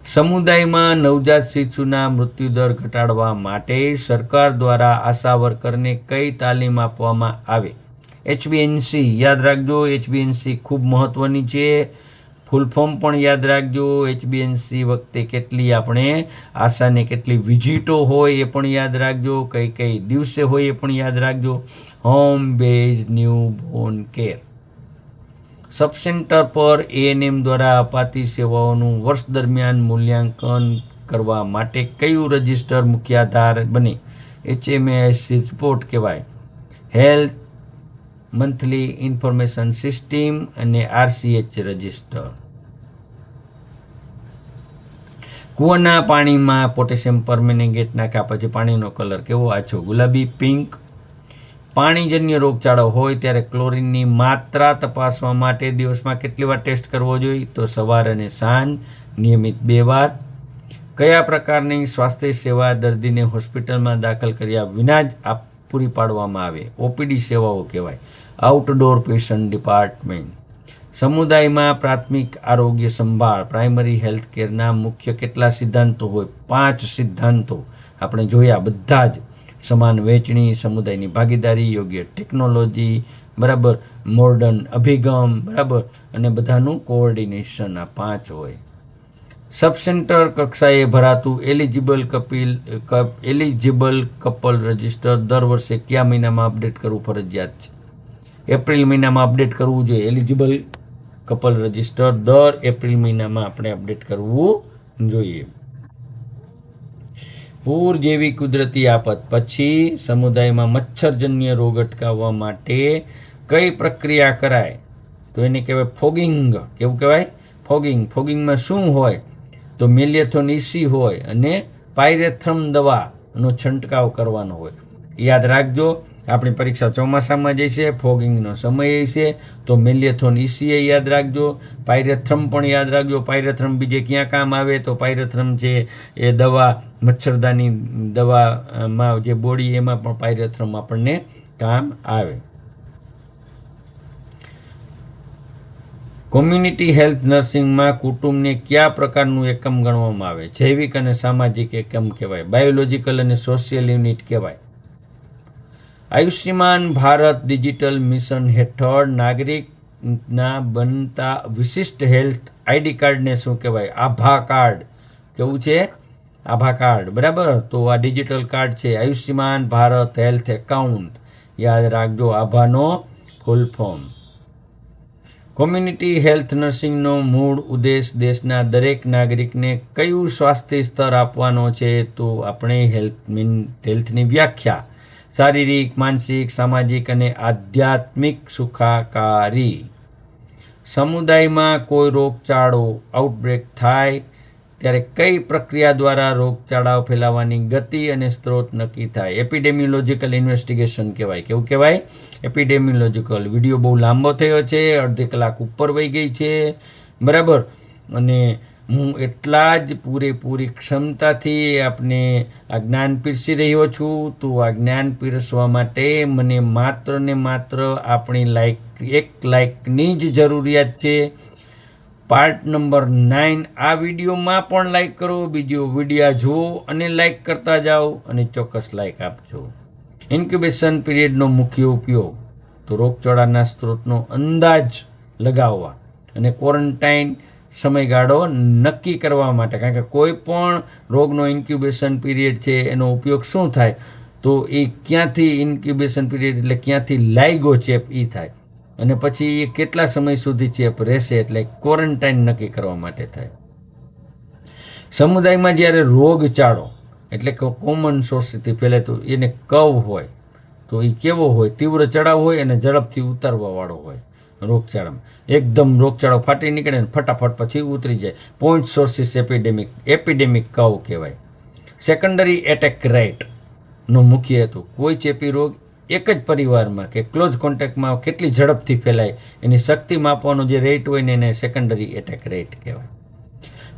સમુદાયમાં નવજાત શિશુના મૃત્યુદર ઘટાડવા માટે સરકાર દ્વારા આશા વર્કરને કઈ તાલીમ આપવામાં આવે? HBNC. યાદ રાખજો, HBNC ખૂબ મહત્વની છે. ફૂલ ફોર્મ પણ યાદ રાખજો. HBNC વખતે કેટલી આપણે આશાને કેટલી વિઝિટો હોય એ પણ યાદ રાખજો. કઈ કઈ દિવસે હોય એ પણ યાદ રાખજો. Home base newborn care. સબ સેન્ટર પર ANM દ્વારા અપાતી સેવાઓનું વર્ષ દરમિયાન મૂલ્યાંકન કરવા માટે કયું રજિસ્ટર મુખ્ય આધાર બને? HMIS રિપોર્ટ કહેવાય. હેલ્થ મંથલી ઇન્ફોર્મેશન સિસ્ટમ અને RCH રજિસ્ટર. કૂવાના પાણીમાં પોટેશિયમ પરમેંગેનેટ નાખ્યા પછી પાણીનો કલર કેવો? આછો ગુલાબી, પિંક. પાણીજન્ય રોગચાળો હોય ત્યારે ક્લોરીનની માત્રા તપાસવા માટે દિવસમાં કેટલી વાર ટેસ્ટ કરવો જોઈએ? તો સવાર અને સાંજ, નિયમિત 2 વાર. કયા પ્રકારની સ્વાસ્થ્ય સેવા દર્દીને હોસ્પિટલમાં દાખલ કર્યા વિના જ પૂરી પાડવામાં આવે? OPD સેવાઓ કહેવાય. Outdoor patient department. સમુદાયમાં પ્રાથમિક આરોગ્ય સંભાળ પ્રાઇમરી હેલ્થ કેરના મુખ્ય કેટલા સિદ્ધાંતો હોય? 5 સિદ્ધાંતો આપણે જોયા બધા જ. સમાન વહેંચણી, સમુદાયની ભાગીદારી, યોગ્ય ટેકનોલોજી, બરાબર, મોડર્ન અભિગમ, બરાબર, અને બધાનું કોઓર્ડિનેશન. આ 5 હોય. સબ સેન્ટર કક્ષાએ ભરાતું એલિજિબલ કપલ રજિસ્ટર દર વર્ષે કયા મહિનામાં અપડેટ કરવું ફરજિયાત છે? એપ્રિલ મહિનામાં અપડેટ કરવું જોઈએ. એલિજિબલ કપલ રજિસ્ટર દર એપ્રિલ મહિનામાં આપણે અપડેટ કરવું જોઈએ. પૂર જેવી કુદરતી આફત પછી સમુદાયમાં મચ્છરજન્ય રોગ અટકાવવા માટે કઈ પ્રક્રિયા કરાય? તો એને કહેવાય ફોગિંગ. કેવું કહેવાય? ફોગિંગ. ફોગિંગમાં શું હોય? તો મેલેથોન ઇસી હોય અને પાયરેથ્રમ દવાનો છંટકાવ કરવાનો હોય. યાદ રાખજો, આપણી પરીક્ષા ચોમાસામાં જ છે, ફોગિંગનો સમય છે, તો મેલેથોન ECA યાદ રાખજો. પાયરેથ્રમ પણ યાદ રાખજો. પાયરેથ્રમ બીજે ક્યાં કામ આવે? તો પાયરેથ્રમ છે એ દવા, મચ્છરદાની દવામાં જે બોડી, એમાં પણ પાયરેથ્રમ આપણને કામ આવે. કોમ્યુનિટી હેલ્થ નર્સિંગમાં કુટુંબને કયા પ્રકારનું એકમ ગણવામાં આવે? જૈવિક અને સામાજિક એકમ કહેવાય, બાયોલોજીકલ અને સોશિયલ યુનિટ કહેવાય. આયુષ્યમાન ભારત ડિજિટલ મિશન હેઠળ નાગરિકના બનતા વિશિષ્ટ હેલ્થ ID કાર્ડને શું કહેવાય? આભા કાર્ડ. કેવું છે? આભા કાર્ડ. બરાબર. તો આ ડિજિટલ કાર્ડ છે આયુષ્યમાન ભારત હેલ્થ એકાઉન્ટ. યાદ રાખજો, આભાનો ફૂલ ફોર્મ. કોમ્યુનિટી હેલ્થ નર્સિંગનો મૂળ ઉદ્દેશ દેશના દરેક નાગરિકને કયું સ્વાસ્થ્ય સ્તર આપવાનો છે? તો આપણે હેલ્થની વ્યાખ્યા શારીરિક, માનસિક, સામાજિક અને આધ્યાત્મિક સુખાકારી. સમુદાયમાં કોઈ રોગચાળો આઉટબ્રેક થાય ત્યારે કઈ પ્રક્રિયા દ્વારા રોગચાળા ફેલાવાની ગતિ અને સ્ત્રોત નક્કી થાય? એપિડેમિયોલોજીકલ ઇન્વેસ્ટિગેશન કહેવાય. કેવું કહેવાય? એપિડેમિયોલોજીકલ. વિડીયો બહુ લાંબો થયો છે, અડધી કલાક ઉપર વહી ગઈ છે. બરાબર. અને હું એટલા જ પૂરેપૂરી ક્ષમતાથી આપને આ જ્ઞાન પીરસી રહ્યો છું. તો આ જ્ઞાન પીરસવા માટે મને માત્ર ને માત્ર આપણી એક લાઇકની જ જરૂરિયાત છે. પાર્ટ નંબર 9 આ વિડીયોમાં પણ લાઇક કરો, બીજો વિડીયો જુઓ અને લાઇક કરતા જાઓ અને ચોક્કસ લાઇક આપજો. ઇન્ક્યુબેશન પીરિયડનો મુખ્ય ઉપયોગ તો રોગચાળાના સ્ત્રોતનો અંદાજ લગાવવા અને ક્વોરન્ટાઇન સમયગાળો નક્કી કરવા માટે. કારણ કે કોઈ પણ રોગનો ઇન્ક્યુબેશન પીરિયડ છે એનો ઉપયોગ શું થાય? તો એ ક્યાંથી ઇન્ક્યુબેશન પીરિયડ એટલે ક્યાંથી લાગ્યો ચેપ એ થાય, અને પછી એ કેટલા સમય સુધી ચેપ રહેશે એટલે ક્વોરન્ટાઇન નક્કી કરવા માટે થાય. સમુદાયમાં જ્યારે રોગચાળો એટલે કે કોમન સોર્સથી ફેલે તો એને કવ હોય, તો એ કેવો હોય? તીવ્ર ચડાવ હોય અને ઝડપથી ઉતારવાવાળો હોય. રોગચાળામાં એકદમ રોગચાળો ફાટી નીકળે ને ફટાફટ પછી ઉતરી જાય. પોઈન્ટ સોર્સિસ એપિડેમિક કવ કહેવાય. સેકન્ડરી એટેક રેટ નો મુખ્ય હેતુ કોઈ ચેપી રોગ એક જ પરિવારમાં કે ક્લોઝ કોન્ટેક્ટમાં કેટલી ઝડપથી ફેલાય એની શક્તિ માપવાનો જે રેટ હોય ને એને સેકન્ડરી એટેક રેટ કહેવાય.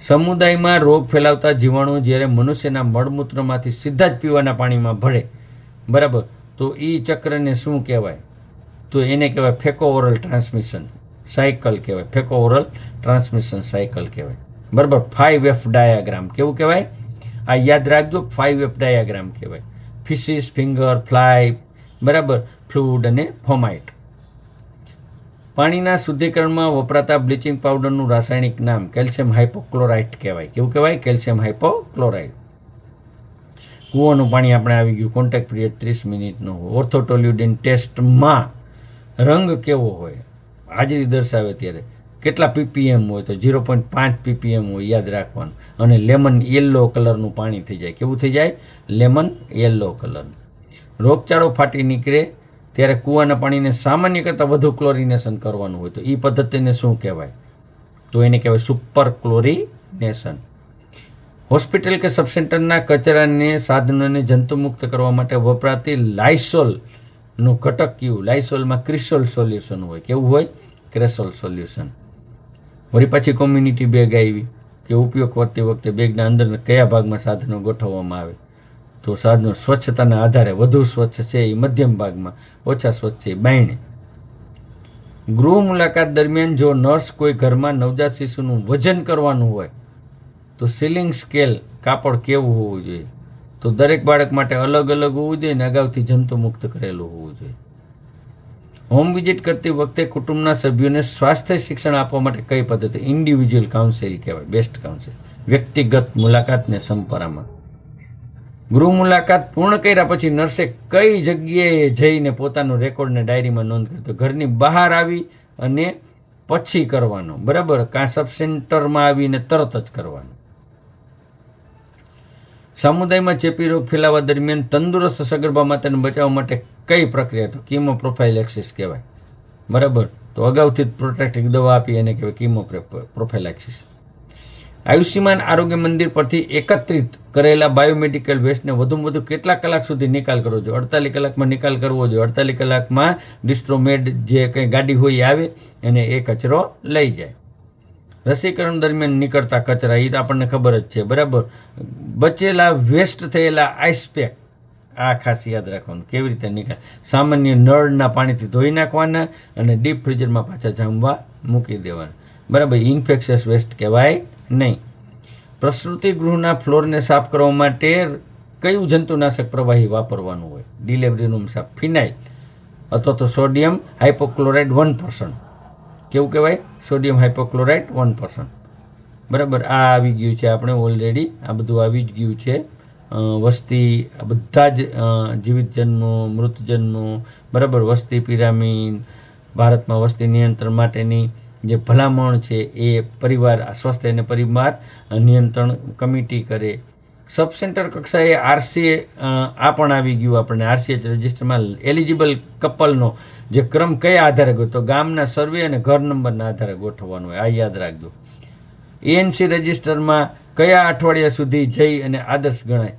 સમુદાયમાં રોગ ફેલાવતા જીવાણુ જ્યારે મનુષ્યના મળમૂત્રમાંથી સીધા જ પીવાના પાણીમાં ભળે, બરાબર, તો એ ચક્રને શું કહેવાય? તો એને કહેવાય ફેકો ઓરલ ટ્રાન્સમિશન સાયકલ કહેવાય. ફેકો ઓરલ ટ્રાન્સમિશન સાયકલ કહેવાય. બરાબર. 5F ડાયાગ્રામ કેવું કહેવાય? આ યાદ રાખજો, 5F ડાયાગ્રામ કહેવાય. ફિશિસ, ફિંગર, ફ્લાય, બરાબર, ફ્લૂડ અને ફોમાઇટ. પાણીના શુદ્ધિકરણમાં વપરાતા બ્લીચિંગ પાવડરનું રાસાયણિક નામ કેલ્શિયમ હાઇપોક્લોરાઇટ કહેવાય. કેવું કહેવાય? કેલ્શિયમ હાઇપોક્લોરાઇટ. કૂવાનું પાણી આપણે આવી ગયું. કોન્ટેક્ટ પીરિયડ 30 મિનિટનો. ઓર્થોટોલ્યુડિન ટેસ્ટમાં રંગ કેવો હોય? હાજરી દર્શાવે ત્યારે કેટલા ppm હોય? તો 0.5 ppm હોય. યાદ રાખવાનું. અને લેમન યલો કલરનું પાણી થઈ જાય. કેવું થઈ જાય? Lemon yellow colour. રોગચાળો ફાટી નીકળે ત્યારે કૂવાના પાણીને સામાન્ય કરતાં વધુ ક્લોરિનેશન કરવાનું હોય તો એ પદ્ધતિને શું કહેવાય? તો એને કહેવાય સુપર ક્લોરિનેશન. હોસ્પિટલ કે સબસેન્ટરના કચરાને, સાધનોને જંતુમુક્ત કરવા માટે વપરાતી લાઇસોલનું ઘટક કયું? લાઇસોલમાં ક્રિસોલ સોલ્યુશન હોય. કેવું હોય? ક્રેસોલ સોલ્યુશન. વળી પાછી કોમ્યુનિટી બેગ આવી કે ઉપયોગ કરતી વખતે બેગના અંદર કયા ભાગમાં સાધનો ગોઠવવામાં આવે? તો સાધનો સ્વચ્છતાના આધારે વધુ સ્વચ્છ છે એ મધ્યમ ભાગમાં, ઓછા સ્વચ્છ છે એ બાયણે. ગૃહ મુલાકાત દરમિયાન જો નર્સ કોઈ ઘરમાં નવજાત શિશુનું વજન કરવાનું હોય તો સીલિંગ સ્કેલ કાપડ કેવું હોવું જોઈએ? તો દરેક બાળક માટે અલગ અલગ હોવું જોઈએ ને અગાઉથી જંતુમુક્ત કરેલું હોવું જોઈએ. હોમ વિઝિટ કરતી વખતે કુટુંબના સભ્યોને સ્વાસ્થ્ય શિક્ષણ આપવા માટે કઈ પદ્ધતિ? ઇન્ડિવિજ્યુઅલ કાઉન્સેલ કહેવાય. Best counsel. વ્યક્તિગત મુલાકાતને સંપરામાં. ગૃહ મુલાકાત પૂર્ણ કર્યા પછી નર્સે કઈ જગ્યાએ જઈને પોતાનો રેકોર્ડને ડાયરીમાં નોંધ કરતો? ઘરની બહાર આવી અને પછી કરવાનો, બરાબર, કાં સબ સેન્ટરમાં આવીને તરત જ કરવાનો. સમુદાયમાં ચેપી રોગ ફેલાવા દરમિયાન તંદુરસ્ત સગર્ભા માતાને બચાવવા માટે કઈ પ્રક્રિયા? તો કીમો પ્રોફાઇલેક્સિસ કહેવાય. બરાબર. તો અગાઉથી જ પ્રોટેક્ટિવ દવા આપી એને કહેવાય કીમો પ્રોફાઇલેક્સિસ. આયુષ્યમાન આરોગ્ય મંદિર પરથી એકત્રિત કરેલા બાયોમેડિકલ વેસ્ટને વધુમાં વધુ કેટલા કલાક સુધી નિકાલ કરવો જોઈએ? 48 કલાકમાં નિકાલ કરવો જોઈએ. 48 કલાકમાં ડિસ્ટ્રોમેડ જે કંઈ ગાડી હોય એ આવે અને એ કચરો લઈ જાય. રસીકરણ દરમિયાન નીકળતા કચરા એ તો આપણને ખબર જ છે, બરાબર. બચેલા વેસ્ટ થયેલા આઈસ પેક, આ ખાસ યાદ રાખવાનું કેવી રીતે નિકાલ. સામાન્ય નળના પાણીથી ધોઈ નાખવાના અને ડીપ ફ્રીઝરમાં પાછા જામવા મૂકી દેવાના, બરાબર. ઇન્ફેક્શિયસ વેસ્ટ કહેવાય નહીં. પ્રસૂતિ ગૃહના ફ્લોરને સાફ કરવા માટે કયું જંતુનાશક પ્રવાહી વાપરવાનું હોય? ડિલિવરી રૂમ સાફ ફિનાઇલ અથવા તો સોડિયમ હાઇપોક્લોરાઇડ 1%. કેવું કહેવાય? સોડિયમ હાઇપોક્લોરાઇડ 1%, બરાબર. આ આવી ગયું છે આપણે ઓલરેડી, આ બધું આવી જ ગયું છે. વસ્તી બધા જ જીવિત જન્મો, મૃત જન્મો, બરાબર. વસ્તી પિરામિડ, ભારતમાં વસ્તી નિયંત્રણ માટેની જે ભલામણ છે એ પરિવાર સ્વાસ્થ્ય અને પરિવાર નિયંત્રણ કમિટી કરે. સબ સેન્ટર કક્ષાએ આરસીએ આ પણ આવી ગયું આપણને. આરસીએચ રજિસ્ટરમાં એલિજિબલ કપલનો જે ક્રમ કયા આધારે ગયો? તો ગામના સર્વે અને ઘર નંબરના આધારે ગોઠવવાનો હોય, આ યાદ રાખજો. એએનસી રજિસ્ટરમાં કયા અઠવાડિયા સુધી જઈ અને આદર્શ ગણાય?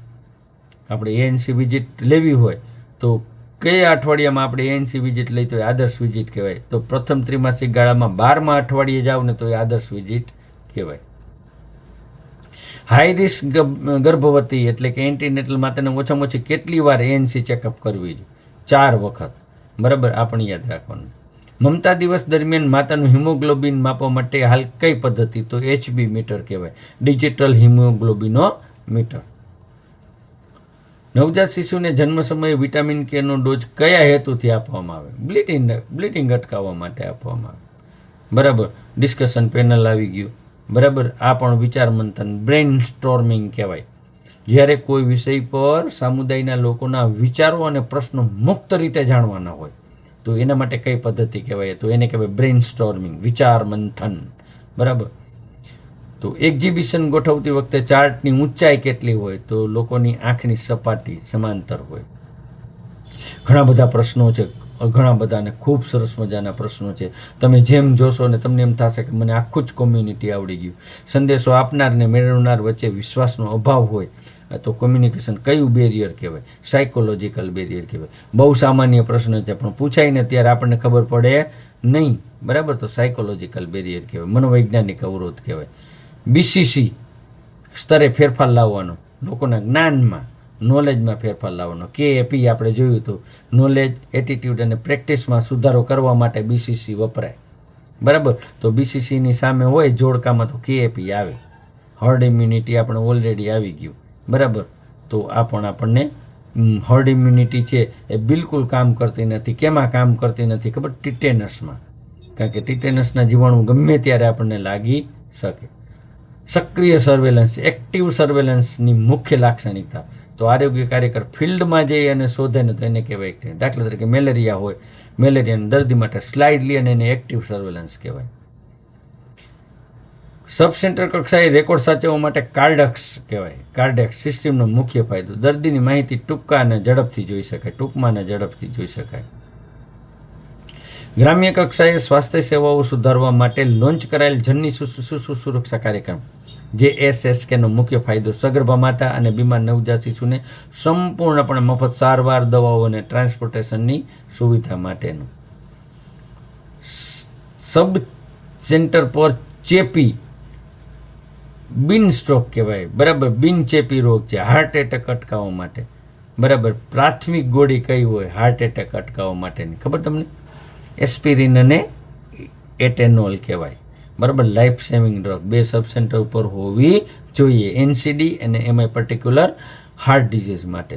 આપણે એએનસી વિઝિટ લેવી હોય તો કયા અઠવાડિયામાં આપણે એએનસી વિઝિટ લઈ તો એ આદર્શ વિઝિટ કહેવાય? તો પ્રથમ ત્રિમાસિક ગાળામાં 12મા અઠવાડિયે જાવ ને તો એ આદર્શ વિઝિટ કહેવાય. હાઈ રિસ્ક ગર્ભવતી એટલે કે એન્ટીનેટલ માતાને ઓછામાં ઓછી કેટલી વાર એએનસી ચેકઅપ કરવી જોઈએ? 4 વખત, બરાબર. આ પણ યાદ રાખવાનું. મમતા દિવસ દરમિયાન માતાનું હિમોગ્લોબિન માપવા માટે હાલ કઈ પદ્ધતિ? તો HB મીટર કહેવાય, ડિજિટલ હિમોગ્લોબિનો મીટર. નવજાત શિશુને જન્મ સમયે વિટામિન કે નો ડોઝ કયા હેતુથી આપવામાં આવે? બ્લીડિંગ અટકાવવા માટે આપવામાં આવે, બરાબર. ડિસ્કશન પેનલ આવી ગયું, બરાબર. આ પણ વિચાર મંથન, બ્રેઇન સ્ટોર્મિંગ કહેવાય. જ્યારે કોઈ વિષય પર સમુદાયના લોકોના વિચારો અને પ્રશ્નો મુક્ત રીતે જાણવાના હોય તો એના માટે કઈ પદ્ધતિ કહેવાય? તો એને કહેવાય બ્રેઇન સ્ટોર્મિંગ, વિચાર મંથન, બરાબર. તો એક્ઝિબિશન ગોઠવતી વખતે ચાર્ટની ઊંચાઈ કેટલી હોય? તો લોકોની આંખની સપાટી સમાંતર હોય. ઘણા બધા પ્રશ્નો છે, ઘણા બધા અને ખૂબ સરસ મજાના પ્રશ્નો છે. તમે જેમ જોશો ને તમને એમ થશે કે મને આખું જ કોમ્યુનિટી આવડી ગયું. સંદેશો આપનાર ને મેળવનાર વચ્ચે વિશ્વાસનો અભાવ હોય તો કોમ્યુનિકેશન કયું બેરિયર કહેવાય? સાયકોલોજીકલ બેરિયર કહેવાય. બહુ સામાન્ય પ્રશ્ન છે પણ પૂછાય ને ત્યારે આપણને ખબર પડે નહીં, બરાબર. તો સાયકોલોજીકલ બેરિયર કહેવાય, મનોવૈજ્ઞાનિક અવરોધ કહેવાય. બીસીસી સ્તરે ફેરફાર લાવવાનો, લોકોના જ્ઞાનમાં, નોલેજમાં ફેરફાર લાવવાનો. કેએપી આપણે જોયું હતું, નોલેજ, એટીટ્યુડ અને પ્રેક્ટિસમાં સુધારો કરવા માટે બીસીસી વપરાય, બરાબર. તો બીસીસીની સામે હોય જોડકામાં તો કેએપી આવે. હર્ડ ઇમ્યુનિટી આપણે ઓલરેડી આવી ગયું, બરાબર. તો આ પણ આપણને હર્ડ ઇમ્યુનિટી છે એ બિલકુલ કામ કરતી નથી. કેમાં કામ કરતી નથી ખબર? ટીટેનસમાં. કારણ કે ટીટેનસના જીવાણુ ગમે ત્યારે આપણને લાગી શકે. સક્રિય સર્વેલન્સ, એક્ટિવ સર્વેલન્સની મુખ્ય લાક્ષણિકતા તો આરોગ્ય કાર્યકર ફિલ્ડમાં જઈ અને શોધે ને તો એને કહેવાય એક્ટિવ. દાખલા તરીકે મેલેરિયા હોય, મેલેરિયાના દર્દી માટે સ્લાઇડલી અને એને એક્ટિવ સર્વેલન્સ કહેવાય. સબ સેન્ટર કક્ષાએ રેકોર્ડ સાચવવા માટે કાર્ડેક્સ કહેવાય. કાર્ડેક્સ સિસ્ટમનો મુખ્ય ફાયદો, દર્દીની માહિતી ટૂંકા અને ઝડપથી જોઈ શકાય, ટૂંકમાં અને ઝડપથી જોઈ શકાય. ગ્રામ્ય કક્ષાએ સ્વાસ્થ્ય સેવાઓ સુધારવા માટે લોન્ચ કરાયેલ જનની શિશુ સુરક્ષા કાર્યક્રમ JSSKનો મુખ્ય ફાયદો, સગર્ભા માતા અને બીમાર નવજાત શિશુને સંપૂર્ણપણે મફત સારવાર, દવાઓ અને ટ્રાન્સપોર્ટેશનની સુવિધા માટેનું. સબ સેન્ટર પર ચેપી બિન સ્ટ્રોક કહેવાય, બરાબર. બિન ચેપી રોગ છે, હાર્ટ એટેક અટકાવવા માટે, બરાબર. પ્રાથમિક ગોળી કઈ હોય હાર્ટ એટેક અટકાવવા માટેની? ખબર તમને? એસ્પિરિન અને એટેનોલ કહેવાય, બરાબર. લાઈફ સેવિંગ ડ્રગ 2 સબ સેન્ટર ઉપર હોવી જોઈએ, NCD અને એમાં પર્ટિક્યુલર હાર્ટ ડિઝીઝ માટે.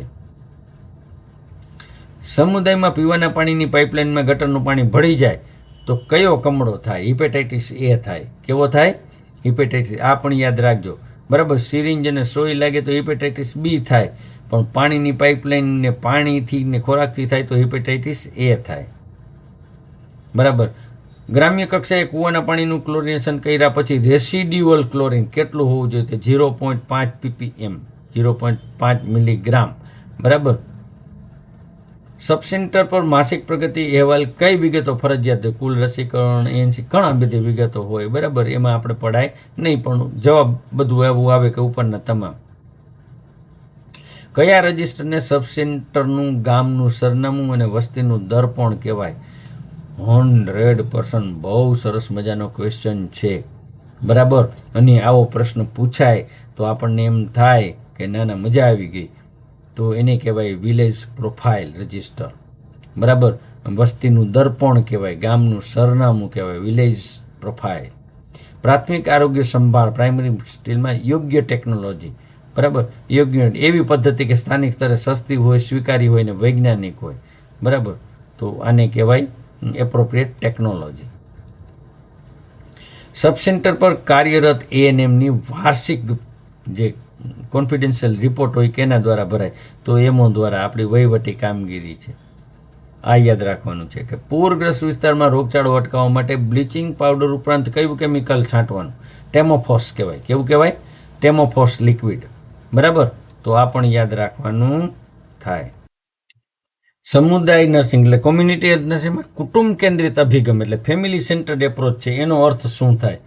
સમુદાયમાં પીવાના પાણીની પાઇપલાઇનમાં ગટરનું પાણી ભળી જાય તો કયો કમળો થાય? હિપેટાઇટિસ A થાય. કેવો થાય? હિપેટાઇટિસ. આ પણ યાદ રાખજો, બરાબર. સિરિંજ અને સોય લાગે તો હિપેટાઇટિસ B થાય, પણ પાણીની પાઇપલાઇનને પાણીથી ને ખોરાકથી થાય તો હિપેટાઇટિસ A થાય, બરાબર. ગ્રામ્ય કક્ષાએ કૂવાના પાણીનું ક્લોરિનેશન કર્યા પછી રેસિડ્યુઅલ ક્લોરિન કેટલું હોવું જોઈએ? તે 0.5 ppm, 0.5 મિલીગ્રામ, બરાબર. સબ સેન્ટર પર માસિક પ્રગતિ અહેવાલ કઈ વિગતો ફરજિયાત હોય? કુલ રસીકરણ, ANC, ઘણા બધી વિગતો હોય, બરાબર. એમાં આપણે પડાય નહીં, પણ જવાબ બધું એવું આવે કે ઉપરના તમામ. કયા રજિસ્ટરને સબ સેન્ટરનું ગામનું સરનામું અને વસ્તીનું દર્પણ કહેવાય? 100%. બહુ સરસ મજાનો ક્વેશ્ચન છે, બરાબર. અને આવો પ્રશ્ન પૂછાય તો આપણને એમ થાય કે ના ના મજા આવી ગઈ. તો એને કહેવાય વિલેજ પ્રોફાઇલ રજિસ્ટર, બરાબર. વસ્તીનું દર્પણ કહેવાય, ગામનું સરનામું કહેવાય વિલેજ પ્રોફાઇલ. પ્રાથમિક આરોગ્ય સંભાળ પ્રાઇમરી સ્ટીલમાં યોગ્ય ટેકનોલોજી, બરાબર. યોગ્ય એવી પદ્ધતિ કે સ્થાનિક સ્તરે સસ્તી હોય, સ્વીકારી હોય ને વૈજ્ઞાનિક હોય, બરાબર. તો આને કહેવાય એપ્રોપ્રિએટ ટેકનોલોજી. સબ સેન્ટર પર કાર્યરત ANMની વાર્ષિક જે કોન્ફિડેન્શિયલ રિપોર્ટ હોય કેના દ્વારા ભરાય? તો એમઓ દ્વારા. આપણી વહીવટી કામગીરી છે. આ યાદ રાખવાનું છે કે પૂરગ્રસ્ત વિસ્તારમાં રોગચાળો અટકાવવા માટે બ્લીચિંગ પાવડર ઉપરાંત કયું કેમિકલ છાંટવાનું? ટેમોફોસ કહેવાય. કેવું કહેવાય? ટેમોફોસ લિક્વિડ, બરાબર. તો આ પણ યાદ રાખવાનું થાય. સમુદાય નર્સિંગ એટલે કોમ્યુનિટી હેલ્થ નર્સિંગમાં કુટુંબ કેન્દ્રિત અભિગમ એટલે ફેમિલી સેન્ટર્ડ એપ્રોચ છે. એનો અર્થ શું થાય?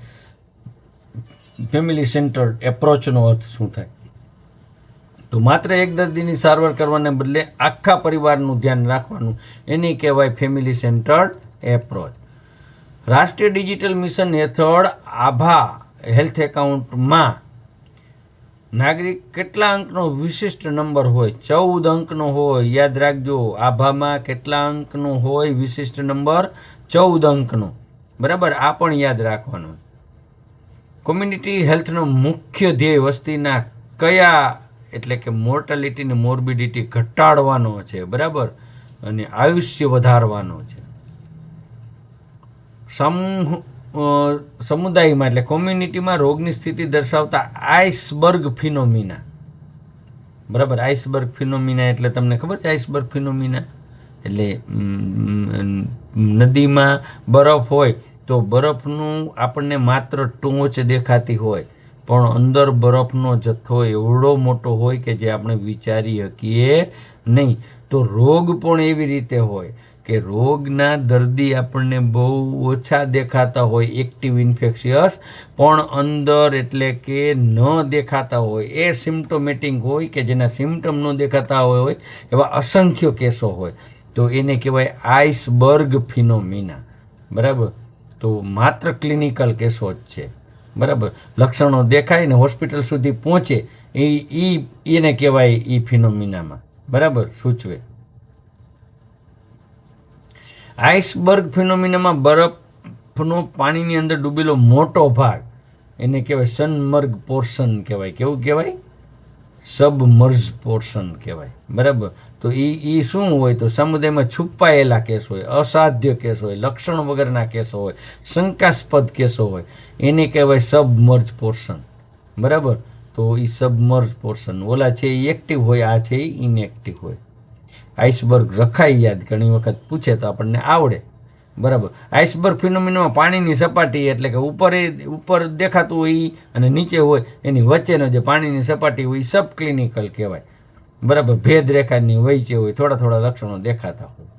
ફેમિલી સેન્ટર્ડ એપ્રોચનો અર્થ શું થાય? તો માત્ર એક દર્દીની સારવાર કરવાને બદલે આખા પરિવારનું ધ્યાન રાખવાનું, એને કહેવાય ફેમિલી સેન્ટર્ડ એપ્રોચ. રાષ્ટ્રીય ડિજિટલ મિશન હેઠળ આભા હેલ્થ એકાઉન્ટમાં નાગરિક કેટલા અંકનો વિશિષ્ટ નંબર હોય? 14 અંકનો હોય. યાદ રાખજો, આભામાં કેટલા અંકનો હોય વિશિષ્ટ નંબર? 14 અંકનો, બરાબર. આ પણ યાદ રાખવાનું. કોમ્યુનિટી હેલ્થનો મુખ્ય ધ્યેય વસ્તીના કયા એટલે કે મોર્ટાલિટી ને મોર્બિડિટી ઘટાડવાનો છે, બરાબર, અને આયુષ્ય વધારવાનો છે. સમુદાયમાં એટલે કોમ્યુનિટીમાં રોગની સ્થિતિ દર્શાવતા આઇસબર્ગ ફિનોમિના, બરાબર. આઇસબર્ગ ફિનોમિના એટલે તમને ખબર છે? આઇસબર્ગ ફિનોમિના એટલે નદીમાં બરફ હોય તો બરફનું આપણને માત્ર ટોચ દેખાતી હોય, પણ અંદર બરફનો જથ્થો એવડો મોટો હોય કે જે આપણે વિચારી શકીએ નહીં. તો રોગ પણ એવી રીતે હોય કે રોગના દર્દી આપણને બહુ ઓછા દેખાતા હોય, એક્ટિવ ઇન્ફેક્શિયસ, પણ અંદર એટલે કે ન દેખાતા હોય, એ સિમ્પ્ટોમેટિક હોય કે જેના સિમ્ટમ ન દેખાતા હોય એવા અસંખ્ય કેસો હોય. તો એને કહેવાય આઇસબર્ગ ફિનોમિના, બરાબર. તો માત્ર ક્લિનિકલ કેસો જ છે, બરાબર. લક્ષણો દેખાય ને હોસ્પિટલ સુધી પહોંચે એને કહેવાય એ ફિનોમિનામાં, બરાબર, સૂચવે. આઇસબર્ગ ફિનોમિનામાં બરફનો પાણીની અંદર ડૂબેલો મોટો ભાગ એને કહેવાય સનમર્ગ પોર્શન કહેવાય. કેવું કહેવાય? સબમર્જ પોર્શન કહેવાય, બરાબર. તો એ શું હોય? તો સમુદાયમાં છુપાયેલા કેસ હોય, અસાધ્ય કેસ હોય, લક્ષણ વગરના કેસો હોય, શંકાસ્પદ કેસો હોય, એને કહેવાય સબમર્જ પોર્શન, બરાબર. તો એ સબમર્જ પોર્શન. ઓલા છે એ એક્ટિવ હોય, આ છે એ ઇનએક્ટિવ હોય. આઇસબર્ગ રખાય યાદ, ઘણી વખત પૂછે તો આપણને આવડે, બરાબર. આઇસબર્ગ ફિનોમિનામાં પાણીની સપાટી એટલે કે ઉપર દેખાતું હોય અને નીચે હોય એની વચ્ચેનો જે પાણીની સપાટી હોય એ સબ ક્લિનિકલ કહેવાય, બરાબર. ભેદ રેખાની વચ્ચે હોય, થોડા થોડા લક્ષણો દેખાતા હોય.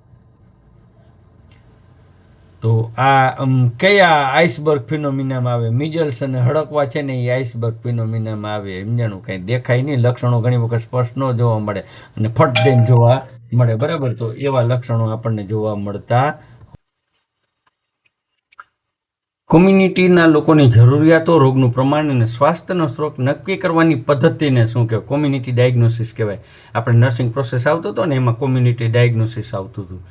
તો આ કયા આઇસબર્ગ ફિનોમિનામાં આવે? મિજલ્સ અને હડકવા છે ને એ આઇસબર્ગ ફિનોમિનામાં આવે. સમજાણું? કંઈ દેખાય નહીં, લક્ષણો ઘણી વખત સ્પષ્ટ ન જોવા મળે અને ફટ દઈને જોવા મળે, બરાબર. તો એવા લક્ષણો આપણને જોવા મળતા. કોમ્યુનિટીના લોકોની જરૂરિયાતો, રોગનું પ્રમાણ અને સ્વાસ્થ્યનો સ્ત્રોત નક્કી કરવાની પદ્ધતિને શું કહેવાય? કોમ્યુનિટી ડાયગ્નોસિસ કહેવાય. આપણે નર્સિંગ પ્રોસેસ આવતો હતો ને એમાં કોમ્યુનિટી ડાયગ્નોસિસ આવતું હતું.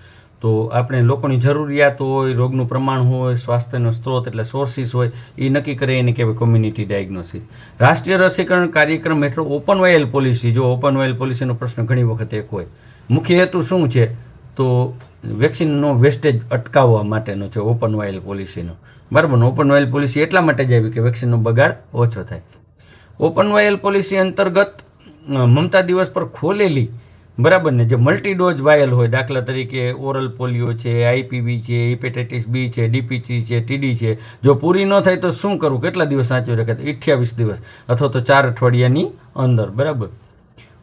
તો આપણે લોકોની જરૂરિયાત હોય, રોગનું પ્રમાણ હોય, સ્વાસ્થ્યનો સ્ત્રોત એટલે સોર્સિસ હોય, એ નક્કી કરે એને કહેવાય કોમ્યુનિટી ડાયગ્નોસિસ. રાષ્ટ્રીય રસીકરણ કાર્યક્રમ હેઠળ ઓપન વાયલ પોલિસી. જો ઓપન વાયલ પોલિસીનો પ્રશ્ન ઘણી વખત એક હોય. મુખ્ય હેતુ શું છે? તો વેક્સિનનો વેસ્ટેજ અટકાવવા માટેનો છે ઓપન વાયલ પોલિસીનો, બરાબર. ઓપન વાયલ પોલિસી એટલા માટે જ આવી કે વેક્સિનનો બગાડ ઓછો થાય. ઓપન વાયલ પોલિસી અંતર્ગત મમતા દિવસ પર ખોલેલી, બરાબર ને, જે મલ્ટી ડોઝ વાયલ હોય, દાખલા તરીકે ઓરલ પોલિયો છે, IPV છે, હિપેટાઇટિસ B છે, DPT છે, TD છે, જો પૂરી ન થાય તો શું કરવું? કેટલા દિવસ સાચવી રાખે? 28 દિવસ અથવા તો 4 અઠવાડિયાની અંદર, બરાબર.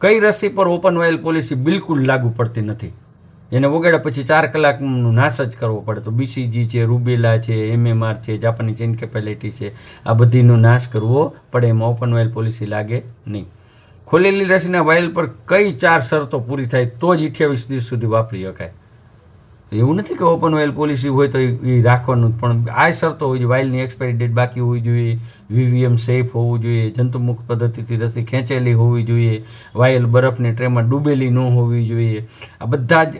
કઈ રસી પર ઓપન વાયલ પોલિસી બિલકુલ લાગુ પડતી નથી? જેને વગાડ્યા પછી 4 કલાકનો નાશ જ કરવો પડે. તો BCG છે, રૂબેલા છે, MMR છે, જાપાનીઝ એન્કેફેલાઇટીસ છે, આ બધીનો નાશ કરવો પડે. એમાં ઓપન વાયલ પોલિસી લાગે નહીં. ખોલેલી રસીના વાયલ પર કઈ 4 શરતો પૂરી થાય તો જ 28 દિવસ સુધી વાપરી શકાય. એવું નથી કે ઓપન વાયલ પોલિસી હોય તો એ રાખવાનું, પણ આ શરતો હોય છે. વાયલની એક્સપાયરી ડેટ બાકી હોવી જોઈએ, VVM સેફ હોવું જોઈએ, જંતુમુક્ત પદ્ધતિથી રસી ખેંચેલી હોવી જોઈએ, વાયલ બરફની ટ્રેમાં ડૂબેલી ન હોવી જોઈએ. આ બધા જ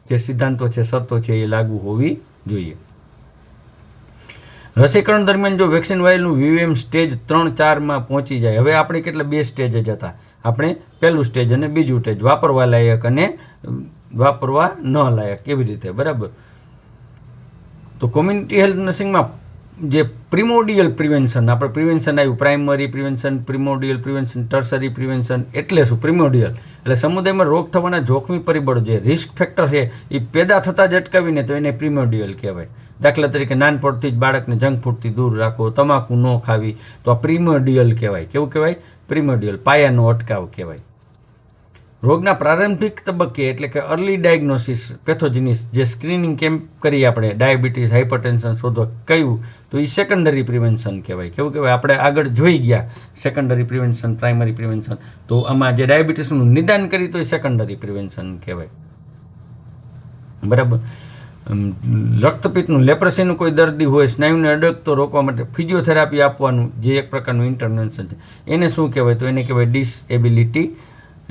જે સિદ્ધાંતો છે, શરતો છે, એ લાગુ હોવી જોઈએ. રસીકરણ દરમિયાન જો વેક્સિન વાયલનું VVM સ્ટેજ 3-4માં પહોંચી જાય, હવે આપણે કેટલા 2 સ્ટેજ જ હતા. આપણે પહેલું સ્ટેજ અને બીજું સ્ટેજ, વાપરવા લાયક અને વાપરવા ન લાયક, કેવી રીતે, બરાબર. તો કોમ્યુનિટી હેલ્થ નર્સિંગમાં જે પ્રિમોડિયલ પ્રિવેન્શન, આપણે પ્રિવેન્શન આવ્યું, primary prevention, primordial prevention, tertiary prevention. એટલે શું પ્રિમોડિયલ? એટલે સમુદાયમાં રોગ થવાના જોખમી પરિબળો જે રિસ્ક ફેક્ટર છે એ પેદા થતાં જ અટકાવીને તો એને પ્રિમોડિયલ કહેવાય. દાખલા તરીકે નાનપણથી જ બાળકને જંક ફૂડથી દૂર રાખો, તમાકુ ન ખાવી, તો આ પ્રિમોડિયલ કહેવાય. કેવું કહેવાય? પ્રિમોડિયલ, પાયાનો અટકાવ કહેવાય. રોગના પ્રારંભિક તબક્કે એટલે કે અર્લી ડાયગ્નોસિસ પેથોજિનિસ, જે સ્ક્રીનિંગ કેમ્પ કરી આપણે ડાયાબિટીસ, હાઇપરટેન્શન શોધવા કહ્યું, તો એ સેકન્ડરી પ્રિવેન્શન કહેવાય. કેવું કહેવાય? આપણે આગળ જોઈ ગયા સેકન્ડરી પ્રિવેન્શન, પ્રાઇમરી પ્રિવેન્શન. તો આમાં જે ડાયાબિટીસનું નિદાન કરી તો એ સેકન્ડરી પ્રિવેન્શન કહેવાય, બરાબર. રક્તપિત્તનું, લેપ્રસીનું કોઈ દર્દી હોય, સ્નાયુને અડકતો રોકવા માટે ફિઝિયોથેરાપી આપવાનું જે એક પ્રકારનું ઇન્ટરવેન્શન છે, એને શું કહેવાય? તો એને કહેવાય ડિસએબિલિટી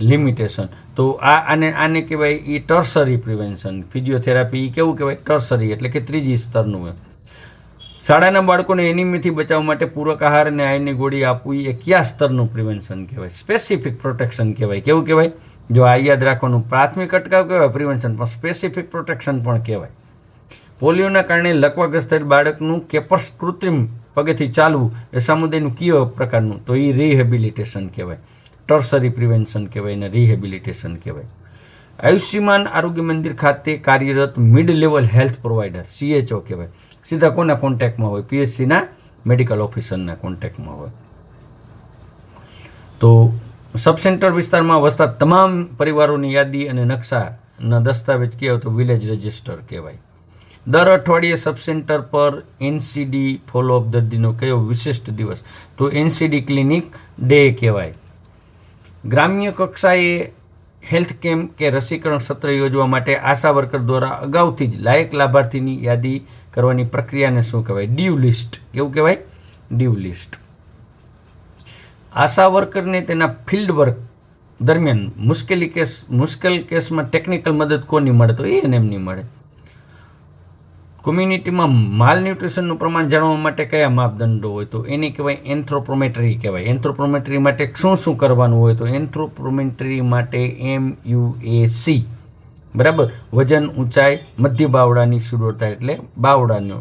લિમિટેશન. તો આને કહેવાય એ ટર્સરી પ્રિવેન્શન. ફિઝિયોથેરાપી કેવું કહેવાય? ટર્સરી, એટલે કે 3જી સ્તરનું હોય. શાળાના બાળકોને એનિમિયાથી બચાવવા માટે પૂરક આહાર અને આયનની ગોળી આપવી એ કયા સ્તરનું પ્રિવેન્શન કહેવાય? સ્પેસિફિક પ્રોટેક્શન કહેવાય. કેવું કહેવાય? જો આ યાદ રાખવાનું, પ્રાથમિક અટકાવ કહેવાય પ્રિવેન્શન, પણ સ્પેસિફિક પ્રોટેક્શન પણ કહેવાય. પોલિયોના કારણે લકવાગ્રસ્ત બાળકનું કેપર્સ, કૃત્રિમ પગેથી ચાલવું, એ સમુદાયનું કયો પ્રકારનું? તો એ રિહેબિલિટેશન કહેવાય. ટર્સરી પ્રિવેન્શન કહેવાય અને રિહેબિલિટેશન કહેવાય. આયુષ્યમાન આરોગ્ય મંદિર ખાતે કાર્યરત mid level health provider, CHO કહેવાય. સીધા કોના કોન્ટેક્ટમાં હોય? PHCના મેડિકલ ઓફિસરના કોન્ટેક્ટમાં હોય. તો સબસેન્ટર વિસ્તારમાં વસતા તમામ પરિવારોની યાદી અને નકશાના દસ્તાવેજ કહેવાય તો વિલેજ રજિસ્ટર કહેવાય. દર અઠવાડિયે સબસેન્ટર પર NCD ફોલોઅપ દર્દીનો કયો વિશિષ્ટ દિવસ? તો NCD ક્લિનિક ડે કહેવાય. ગ્રામ્ય કક્ષાએ હેલ્થ કેમ્પ કે રસીકરણ સત્ર યોજવા માટે આશા વર્કર દ્વારા અગાઉથી જ લાયક લાભાર્થીની યાદી કરવાની પ્રક્રિયાને શું કહેવાય? Due list. કેવું કહેવાય? Due list. આશા વર્કરને તેના ફિલ્ડ વર્ક દરમિયાન મુશ્કેલ કેસમાં ટેકનિકલ મદદ કોની મળે? તો એએનએમની મળે. કોમ્યુનિટીમાં માલ ન્યુટ્રિશનનું પ્રમાણ જાણવા માટે કયા માપદંડો હોય? તો એને કહેવાય એન્થ્રોપોમેટ્રી કહેવાય. એન્થ્રોપોમેટ્રી માટે શું કરવાનું હોય? તો એન્થ્રોપોમેટ્રી માટે MUAC, બરાબર. વજન, ઊંચાઈ, મધ્ય બાવડાની સુડોળતા એટલે બાવડાનો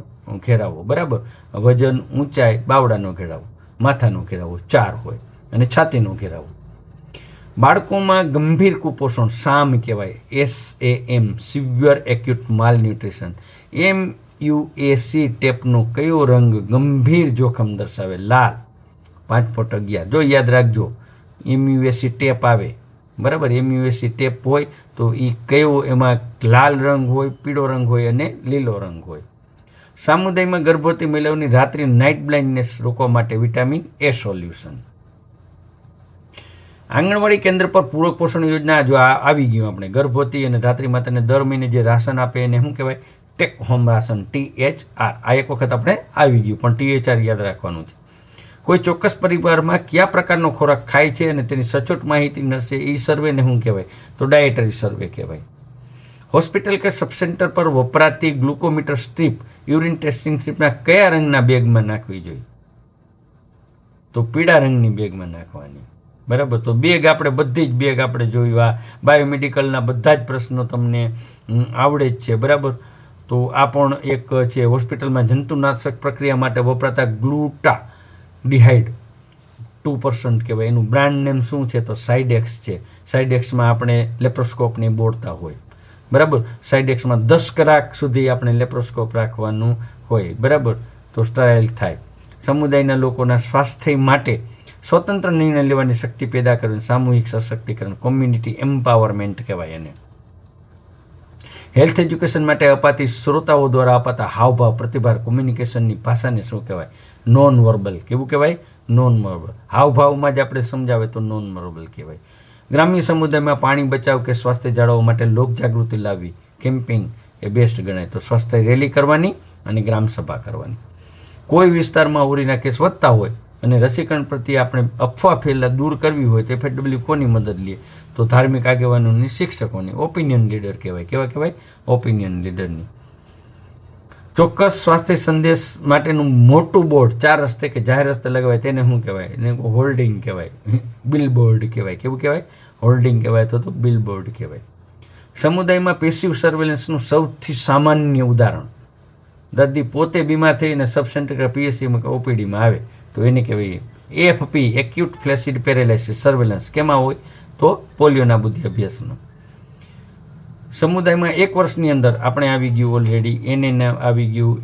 ઘેરાવો, બરાબર. વજન, ઊંચાઈ, બાવડાનો ઘેરાવો, માથાનો ઘેરાવો 4 હોય અને છાતીનો ઘેરાવો. બાળકોમાં ગંભીર કુપોષણ SAM કહેવાય. SAM, સિવિયર એક્યુટ માલ ન્યુટ્રિશન. MUAC ટેપનો કયો રંગ ગંભીર જોખમ દર્શાવે? લાલ. 5.11. જો યાદ રાખજો, MUAC ટેપ આવે, બરાબર. MUAC ટેપ હોય તો એ કયો? એમાં લાલ રંગ હોય, પીળો રંગ હોય અને લીલો રંગ હોય. સમુદાયમાં ગર્ભવતી મહિલાઓની રાત્રિ નાઇટ બ્લાઇન્ડનેસ રોકવા માટે વિટામિન A સોલ્યુશન. આંગણવાડી કેન્દ્ર પર પૂરક પોષણ યોજના જો આવી ગયું, આપણે ગર્ભવતી અને ધાત્રી માતાને દર મહિને જે રાશન આપે એને શું કહેવાય? Take home ration, THR. આ એક વખત આપણે આવી ગયું, પણ THR યાદ રાખવાનું છે. કોઈ ચોક્કસ પરિવારમાં કયા પ્રકારનો ખોરાક ખાય છે અને તેની સચોટ માહિતી મળશે, એ સર્વેને શું કહેવાય? તો ડાયેટરી સર્વે કહેવાય. હોસ્પિટલ કે સબસેન્ટર પર વપરાતી ગ્લુકોમીટર સ્ટ્રીપ, યુરિન ટેસ્ટિંગ સ્ટ્રીપના કયા રંગના બેગમાં નાખવી જોઈએ? તો પીળા રંગની બેગમાં નાખવાની, બરાબર. તો બેગ આપણે બધી જ બેગ આપણે જોયું. આ બાયોમેડિકલના બધા જ પ્રશ્નો તમને આવડે જ છે, બરાબર. તો આ પણ એક છે. હોસ્પિટલમાં જંતુનાશક પ્રક્રિયા માટે વપરાતા ગ્લુટાડીહાઇડ 2% કહેવાય. એનું બ્રાન્ડ નેમ શું છે? તો સાઇડેક્સ છે. સાઇડેક્સમાં આપણે લેપ્રોસ્કોપને બોળતા હોય, બરાબર. સાઇડેક્સમાં 10 કલાક સુધી આપણે લેપ્રોસ્કોપ રાખવાનું હોય, બરાબર. તો સ્ટરાઇલ થાય. સમુદાયના લોકોના સ્વાસ્થ્ય માટે સ્વતંત્ર નિર્ણય લેવાની શક્તિ પેદા કરવી, સામૂહિક સશક્તિકરણ, કોમ્યુનિટી એમ્પાવરમેન્ટ કહેવાય એને. હેલ્થ એજ્યુકેશન માટે અપાતી શ્રોતાઓ દ્વારા અપાતા હાવભાવ પ્રતિભાવ કોમ્યુનિકેશનની ભાષાને શું કહેવાય? Non verbal. કેવું કહેવાય? Non verbal. હાવભાવમાં જ આપણે સમજાવે તો નોન વર્બલ કહેવાય. ગ્રામ્ય સમુદાયમાં પાણી બચાવ કે સ્વાસ્થ્ય જાળવવા માટે લોકજાગૃતિ લાવવી, કેમ્પિંગ એ બેસ્ટ ગણાય. તો સ્વાસ્થ્ય રેલી કરવાની અને ગ્રામસભા કરવાની. કોઈ વિસ્તારમાં ઓરીના કેસ વધતા હોય અને રસીકરણ પ્રત્યે આપણે અફવા ફેલા દૂર કરવી હોય તો FW કોની મદદ લઈએ? તો ધાર્મિક આગેવાનોની, શિક્ષકોની. ઓપિનિયન લીડર કહેવાય. કેવા કહેવાય? ઓપિનિયન લીડરની. ચોક્કસ સ્વાસ્થ્ય સંદેશ માટેનું મોટું બોર્ડ 4 રસ્તે કે જાહેર રસ્તે લગાવાય તેને શું કહેવાય? એને હોલ્ડિંગ કહેવાય, બિલબોર્ડ કહેવાય. કેવું કહેવાય? હોલ્ડિંગ કહેવાય તો બિલબોર્ડ કહેવાય. સમુદાયમાં પેસિવ સર્વેલન્સનું સૌથી સામાન્ય ઉદાહરણ, દર્દી પોતે બીમાર થઈને સબ સેન્ટર કે PSCમાં કે OPDમાં આવે તો એને કહેવાય AFP, એક્યુટ ફ્લેસિડ પેરેલાઇસિસ સર્વેલન્સ. કેમાં હોય? તો પોલિયોના બુદ્ધિ અભ્યાસમાં. સમુદાયમાં 1 વર્ષની અંદર આપણે આવી ગયું ઓલરેડી, NN આવી ગયું,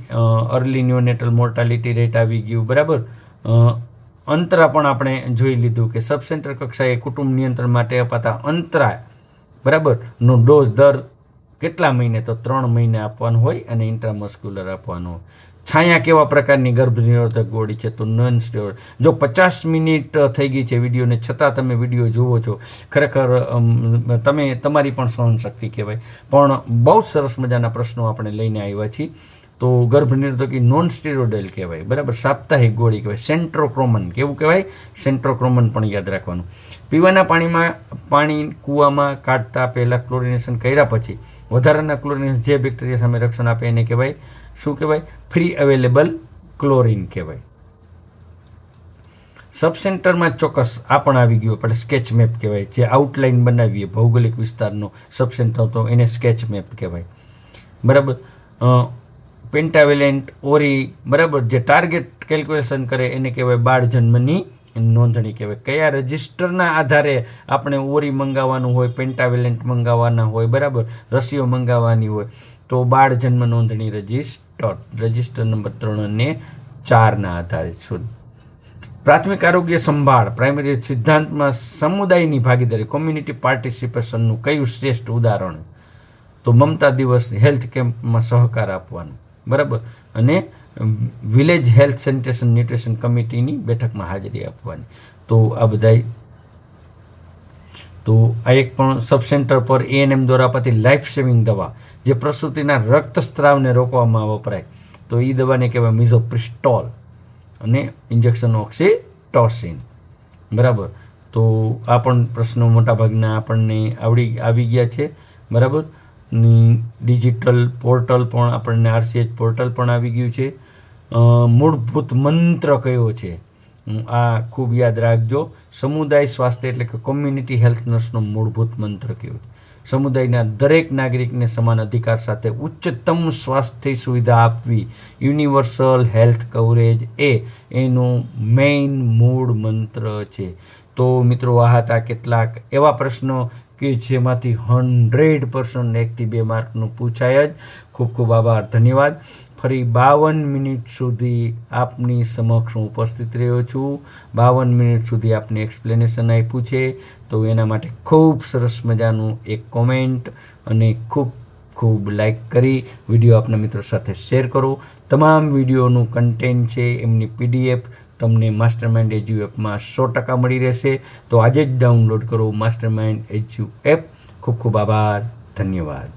અર્લી ન્યોનેટલ મોર્ટાલિટી રેટ આવી ગયું, બરાબર. અંતરા પણ આપણે જોઈ લીધું કે સબ સેન્ટર કક્ષાએ કુટુંબ નિયંત્રણ માટે અપાતા અંતરા, બરાબર, નો ડોઝ દર કેટલા મહિને? તો 3 મહિને આપવાનું હોય અને ઇન્ટ્રામસ્ક્યુલર આપવાનું હોય. છાયા કેવા પ્રકારની ગર્ભ નિરોધક ગોળી છે? તો નોન સ્ટેરોઇડ. જો 50 મિનિટ થઈ ગઈ છે વિડીયોને છતાં તમે વિડીયો જુઓ છો, ખરેખર તમારી પણ સહનશક્તિ કહેવાય. પણ બહુ સરસ મજાના પ્રશ્નો આપણે લઈને આવ્યા છીએ. તો ગર્ભ નિરોધક નોન સ્ટેરોઇડલ કહેવાય, બરાબર. સાપ્તાહિક ગોળી કહેવાય. સેન્ટ્રોક્રોમન. કેવું કહેવાય? સેન્ટ્રોક્રોમન પણ યાદ રાખવાનું. પીવાના પાણી કૂવામાં કાઢતા પહેલાં ક્લોરિનેશન કર્યા પછી વધારાના ક્લોરિનેશન જે બેક્ટેરિયા સામે રક્ષણ આપે એને કહેવાય શું કહેવાય? ફ્રી અવેલેબલ ક્લોરિન કહેવાય. સબ સેન્ટરમાં ચોક્કસ આ પણ આવી ગયું, આપણે સ્કેચ મેપ કહેવાય. જે આઉટલાઇન બનાવીએ ભૌગોલિક વિસ્તારનો સબ સેન્ટર તો એને સ્કેચ મેપ કહેવાય, બરાબર. પેન્ટાવેલેન્ટ ઓરી, બરાબર, જે ટાર્ગેટ કેલ્ક્યુલેશન કરે એને કહેવાય બાળ જન્મની નોંધણી કહેવાય. કયા રજિસ્ટરના આધારે આપણે ઓરી મંગાવવાનું હોય, પેન્ટાવેલેન્ટ મંગાવવાના હોય, બરાબર, રસીઓ મંગાવવાની હોય તો બાળ જન્મ નોંધણી રજિસ્ટર નંબર 3 અને 4ના આધારે શોધ. પ્રાથમિક આરોગ્ય સંભાળ પ્રાઇમરી સિદ્ધાંતમાં સમુદાયની ભાગીદારી, કોમ્યુનિટી પાર્ટિસિપેશનનું કયું શ્રેષ્ઠ ઉદાહરણ? તો મમતા દિવસ હેલ્થ કેમ્પમાં સહકાર આપવાનું, બરાબર, અને વિલેજ હેલ્થ સેનિટેશન ન્યુટ્રિશન કમિટીની બેઠકમાં હાજરી આપવાની. તો આ બધાય. તો આ એક પણ સબ સેન્ટર પર ANM દ્વારા અપાતી લાઈફ સેવિંગ દવા જે પ્રસૂતિના રક્તસ્રાવને રોકવામાં વપરાય તો એ દવાને કહેવાય મિઝોપ્રિસ્ટોલ અને ઇન્જેક્શન ઓક્સિટોસિન, બરાબર. તો આ પણ પ્રશ્નો મોટાભાગના આપણને આવી ગયા છે, બરાબર. ડિજિટલ પોર્ટલ પણ આપણને RCH પોર્ટલ પણ આવી ગયું છે. મૂળભૂત મંત્ર કયો છે? આ ખૂબ યાદ રાખજો. સમુદાય સ્વાસ્થ્ય એટલે કે કોમ્યુનિટી હેલ્થ નર્સનો મૂળભૂત મંત્ર કયો છે? સમુદાયના દરેક નાગરિકને સમાન અધિકાર સાથે ઉચ્ચતમ સ્વાસ્થ્ય સુવિધા આપવી, યુનિવર્સલ હેલ્થ કવરેજ એનું મેઇન મૂળ મંત્ર છે. તો મિત્રો આ હતા કેટલાક એવા પ્રશ્નો કે જેમાંથી 100% 1 થી 2 માર્કનું પૂછાય જ. ખૂબ ખૂબ આભાર, ધન્યવાદ. ફરી 52 મિનિટ સુધી આપની સમક્ષ હું ઉપસ્થિત રહ્યો છું. 52 મિનિટ સુધી આપને એક્સપ્લેનેશન આપ્યું છે. તો એના માટે ખૂબ સરસ મજાનું એક કોમેન્ટ અને ખૂબ લાઈક કરી વિડીયો આપના મિત્રો સાથે શેર કરો. તમામ વિડીયોનું કન્ટેન્ટ છે એમની PDF તમને માસ્ટરમાઇન્ડ એજ્યુ એપમાં 100% મળી રહેશે. તો આજે જ ડાઉનલોડ કરો માસ્ટરમાઇન્ડ એજ્યુ એપ. ખૂબ ખૂબ આભાર, ધન્યવાદ.